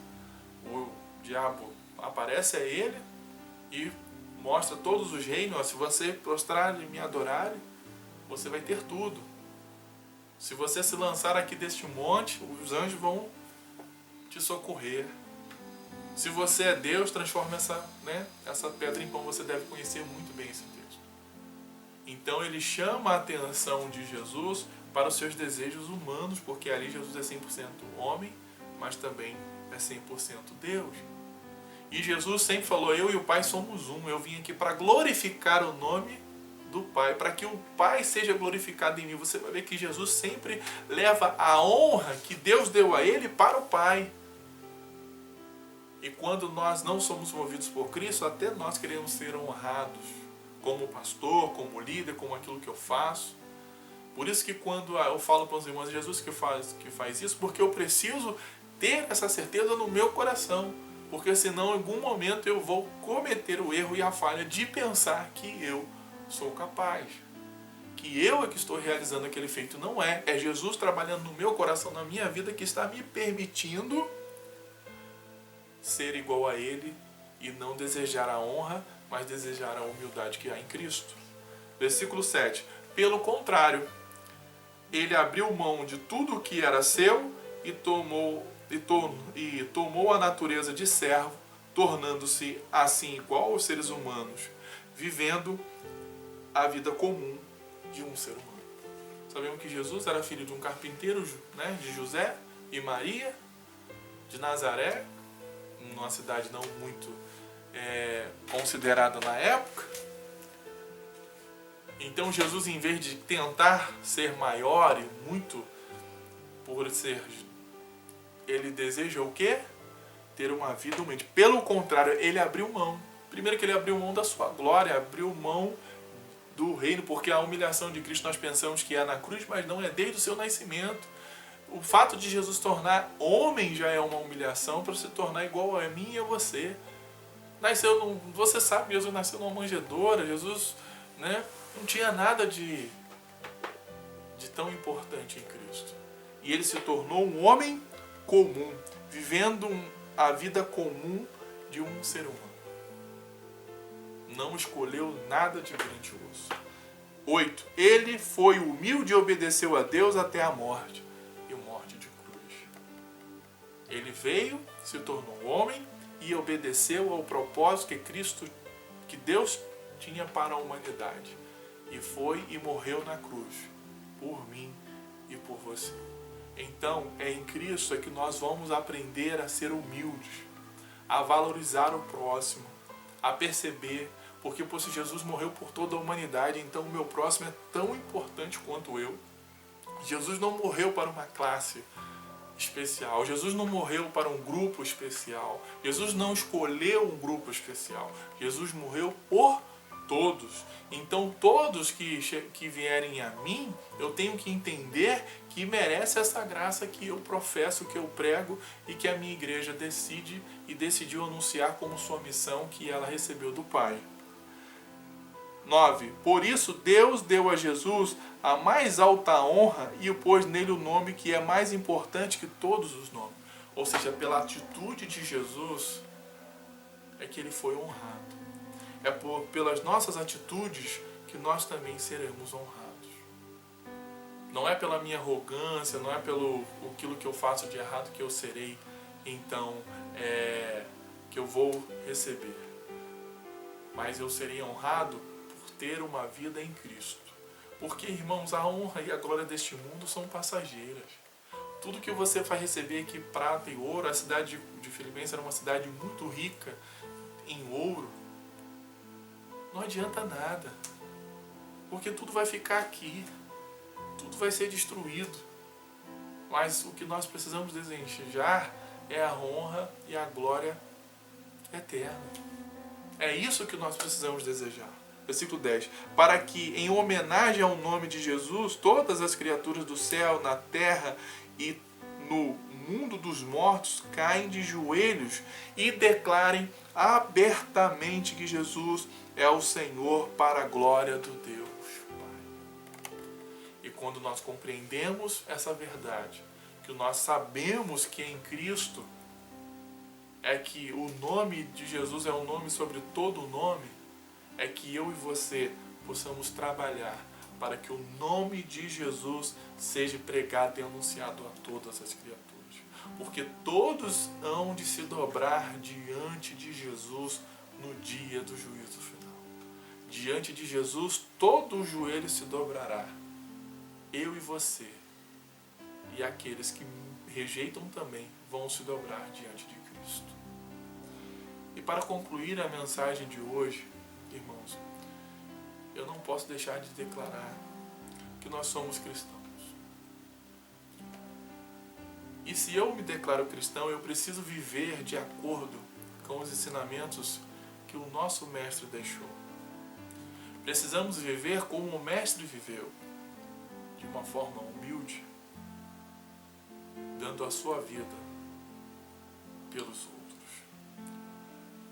Speaker 1: O diabo aparece a ele e mostra todos os reinos. Ó, se você prostrar e me adorar, você vai ter tudo. Se você se lançar aqui deste monte, os anjos vão te socorrer. Se você é Deus, transforma essa pedra em pão. Você deve conhecer muito bem esse texto. Então ele chama a atenção de Jesus para os seus desejos humanos, porque ali Jesus é 100% homem, mas também é 100% Deus. E Jesus sempre falou, eu e o Pai somos um. Eu vim aqui para glorificar o nome do Pai, para que o Pai seja glorificado em mim. Você vai ver que Jesus sempre leva a honra que Deus deu a ele para o Pai. E quando nós não somos movidos por Cristo, até nós queremos ser honrados, como pastor, como líder, como aquilo que eu faço. Por isso que quando eu falo para os irmãos, Jesus que faz isso, porque eu preciso ter essa certeza no meu coração. Porque senão em algum momento eu vou cometer o erro e a falha de pensar que eu sou capaz. Que eu é que estou realizando aquele feito. Não é. É Jesus trabalhando no meu coração, na minha vida, que está me permitindo ser igual a Ele e não desejar a honra, mas desejar a humildade que há em Cristo. Versículo 7. Pelo contrário, Ele abriu mão de tudo o que era seu e tomou a natureza de servo, tornando-se assim igual aos seres humanos, vivendo a vida comum de um ser humano. Sabemos que Jesus era filho de um carpinteiro, de José e Maria, de Nazaré, numa cidade não muito considerada na época. Então Jesus, em vez de tentar ser maior e muito por ser, ele deseja o quê? Ter uma vida humilde. Pelo contrário, ele abriu mão. Primeiro que ele abriu mão da sua glória, abriu mão do reino, porque a humilhação de Cristo nós pensamos que é na cruz, mas não, é desde o seu nascimento. O fato de Jesus tornar homem já é uma humilhação para se tornar igual a mim e a você. Você sabe, Jesus nasceu numa manjedoura, Jesus não tinha nada de tão importante em Cristo. E ele se tornou um homem comum, vivendo a vida comum de um ser humano. Não escolheu nada de grandioso. 8. Ele foi humilde e obedeceu a Deus até a morte. E morte de cruz. Ele veio, se tornou homem e obedeceu ao propósito que Deus tinha para a humanidade. E foi e morreu na cruz. Por mim e por você. Então, é em Cristo que nós vamos aprender a ser humildes, a valorizar o próximo, a perceber, porque se Jesus morreu por toda a humanidade, então o meu próximo é tão importante quanto eu. Jesus não morreu para uma classe especial, Jesus não morreu para um grupo especial, Jesus não escolheu um grupo especial, Jesus morreu por todos. Então todos que vierem a mim, eu tenho que entender que merece essa graça que eu professo, que eu prego e que a minha igreja decide e decidiu anunciar como sua missão que ela recebeu do Pai. 9. Por isso Deus deu a Jesus a mais alta honra e pôs nele o nome que é mais importante que todos os nomes. Ou seja, pela atitude de Jesus é que ele foi honrado. É pelas nossas atitudes que nós também seremos honrados. Não é pela minha arrogância, não é pelo aquilo que eu faço de errado que eu serei, então, que eu vou receber. Mas eu serei honrado por ter uma vida em Cristo. Porque, irmãos, a honra e a glória deste mundo são passageiras. Tudo que você vai receber aqui, prata e ouro, a cidade de Filipenses era uma cidade muito rica em ouro, não adianta nada, porque tudo vai ficar aqui, tudo vai ser destruído. Mas o que nós precisamos desejar é a honra e a glória eterna. É isso que nós precisamos desejar. Versículo 10. Para que, em homenagem ao nome de Jesus, todas as criaturas do céu, na terra e no mundo dos mortos caem de joelhos e declarem abertamente que Jesus é o Senhor, para a glória do Deus Pai. E quando nós compreendemos essa verdade, que nós sabemos que em Cristo é que o nome de Jesus é o nome sobre todo o nome, é que eu e você possamos trabalhar para que o nome de Jesus seja pregado e anunciado a todas as criaturas. Porque todos hão de se dobrar diante de Jesus no dia do juízo final. Diante de Jesus, todo o joelho se dobrará. Eu e você. E aqueles que rejeitam também vão se dobrar diante de Cristo. E para concluir a mensagem de hoje, irmãos, eu não posso deixar de declarar que nós somos cristãos. E se eu me declaro cristão, eu preciso viver de acordo com os ensinamentos que o nosso Mestre deixou. Precisamos viver como o Mestre viveu, de uma forma humilde, dando a sua vida pelos outros.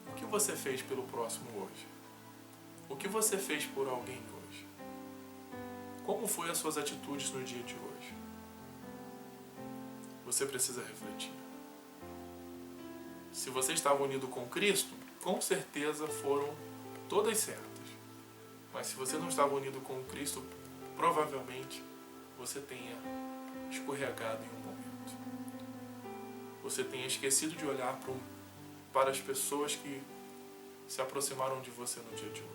Speaker 1: O que você fez pelo próximo hoje? O que você fez por alguém hoje? Como foram as suas atitudes no dia de hoje? Você precisa refletir. Se você estava unido com Cristo, com certeza foram todas certas. Mas se você não estava unido com Cristo, provavelmente você tenha escorregado em um momento. Você tenha esquecido de olhar para as pessoas que se aproximaram de você no dia de hoje.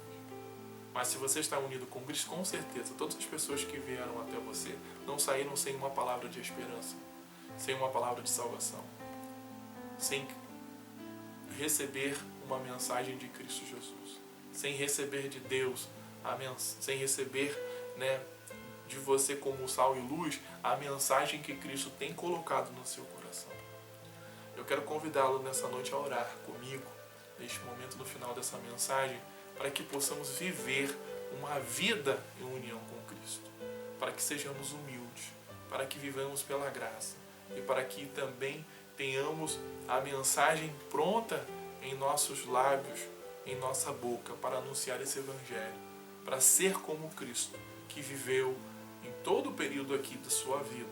Speaker 1: Mas se você está unido com Cristo, com certeza, todas as pessoas que vieram até você não saíram sem uma palavra de esperança, sem uma palavra de salvação, sem receber uma mensagem de Cristo Jesus, sem receber de Deus, sem receber, de você como sal e luz, a mensagem que Cristo tem colocado no seu coração. Eu quero convidá-lo nessa noite a orar comigo, neste momento, no final dessa mensagem, para que possamos viver uma vida em união com Cristo, para que sejamos humildes, para que vivamos pela graça e para que também tenhamos a mensagem pronta em nossos lábios, em nossa boca, para anunciar esse Evangelho, para ser como Cristo, que viveu em todo o período aqui da sua vida,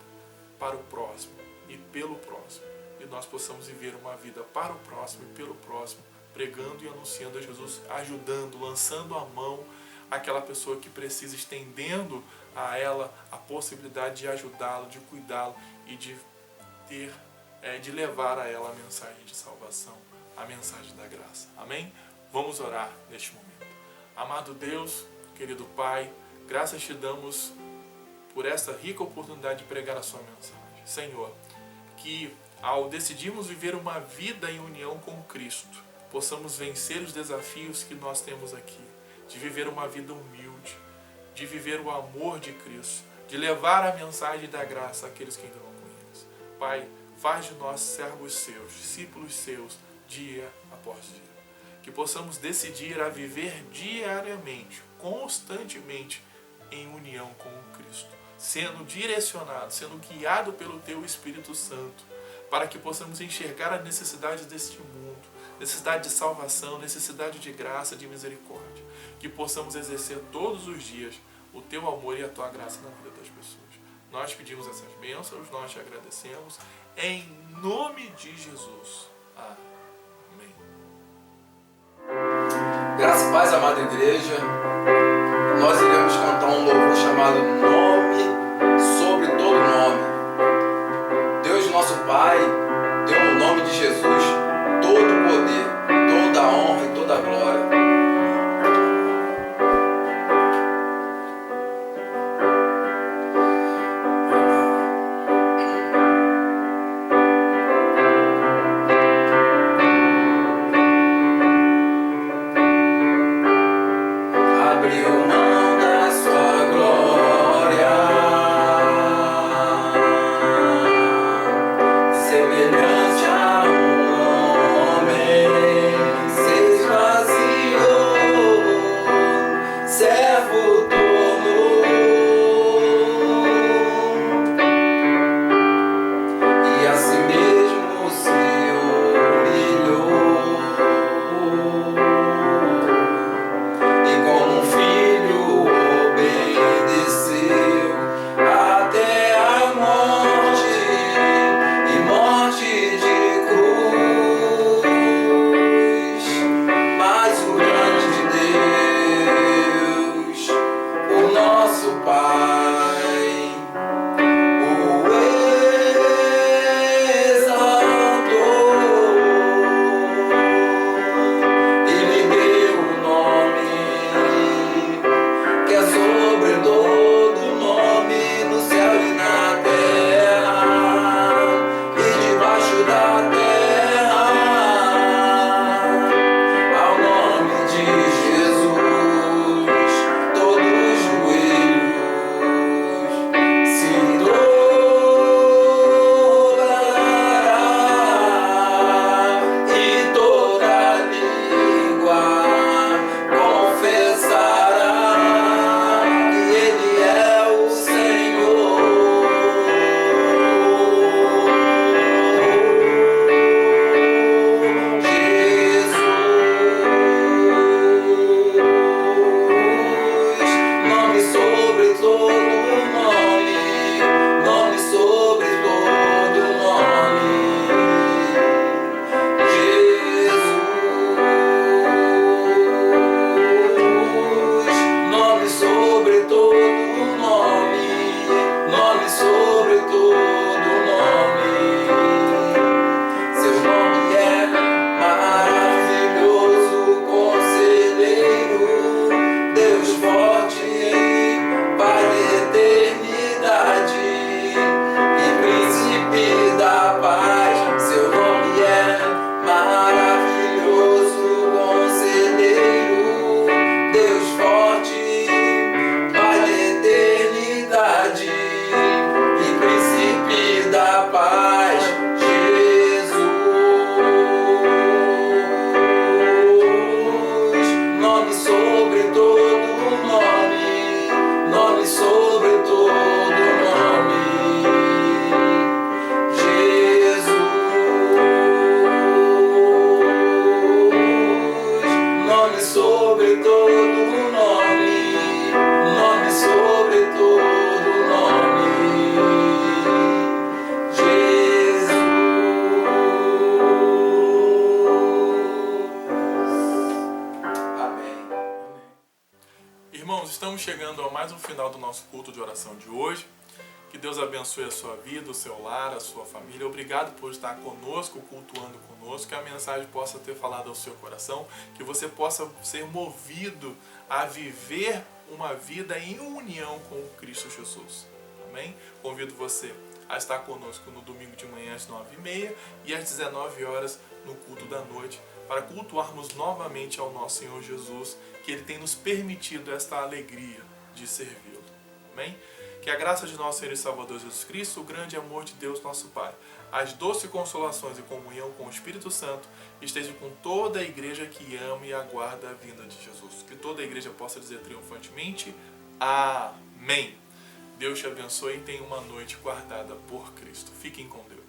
Speaker 1: para o próximo e pelo próximo. E nós possamos viver uma vida para o próximo e pelo próximo, pregando e anunciando a Jesus, ajudando, lançando a mão àquela pessoa que precisa, estendendo a ela a possibilidade de ajudá-lo, de cuidá-lo e de levar a ela a mensagem de salvação, a mensagem da graça. Amém? Vamos orar neste momento. Amado Deus, querido Pai, graças te damos por essa rica oportunidade de pregar a sua mensagem. Senhor, que ao decidirmos viver uma vida em união com Cristo, possamos vencer os desafios que nós temos aqui, de viver uma vida humilde, de viver o amor de Cristo, de levar a mensagem da graça àqueles que ainda não conhecem. Pai, faz de nós servos seus, discípulos seus, dia após dia. Que possamos decidir a viver diariamente, constantemente, em união com o Cristo, sendo direcionado, sendo guiado pelo Teu Espírito Santo, para que possamos enxergar as necessidades deste mundo, necessidade de salvação, necessidade de graça, de misericórdia. Que possamos exercer todos os dias o Teu amor e a Tua graça na vida das pessoas. Nós pedimos essas bênçãos, nós te agradecemos, em nome de Jesus. Amém.
Speaker 3: Graça e paz, amada igreja. Nós iremos cantar um louvor chamado Nome sobre todo nome. Deus, nosso Pai, deu no nome de Jesus todo o poder, toda a honra e toda a glória. Abriu mão da sua glória
Speaker 1: nosso culto de oração de hoje. Que Deus abençoe a sua vida, o seu lar, a sua família. Obrigado por estar conosco, cultuando conosco. Que a mensagem possa ter falado ao seu coração. Que você possa ser movido a viver uma vida em união com o Cristo Jesus. Amém? Convido você a estar conosco no domingo de manhã às 9h30 e às 19 horas no culto da noite, para cultuarmos novamente ao nosso Senhor Jesus, que Ele tem nos permitido esta alegria de servi-lo. Amém? Que a graça de nosso Senhor e Salvador Jesus Cristo, o grande amor de Deus nosso Pai, as doces consolações e comunhão com o Espírito Santo esteja com toda a igreja que ama e aguarda a vinda de Jesus. Que toda a igreja possa dizer triunfantemente, Amém. Deus te abençoe e tenha uma noite guardada por Cristo. Fiquem com Deus.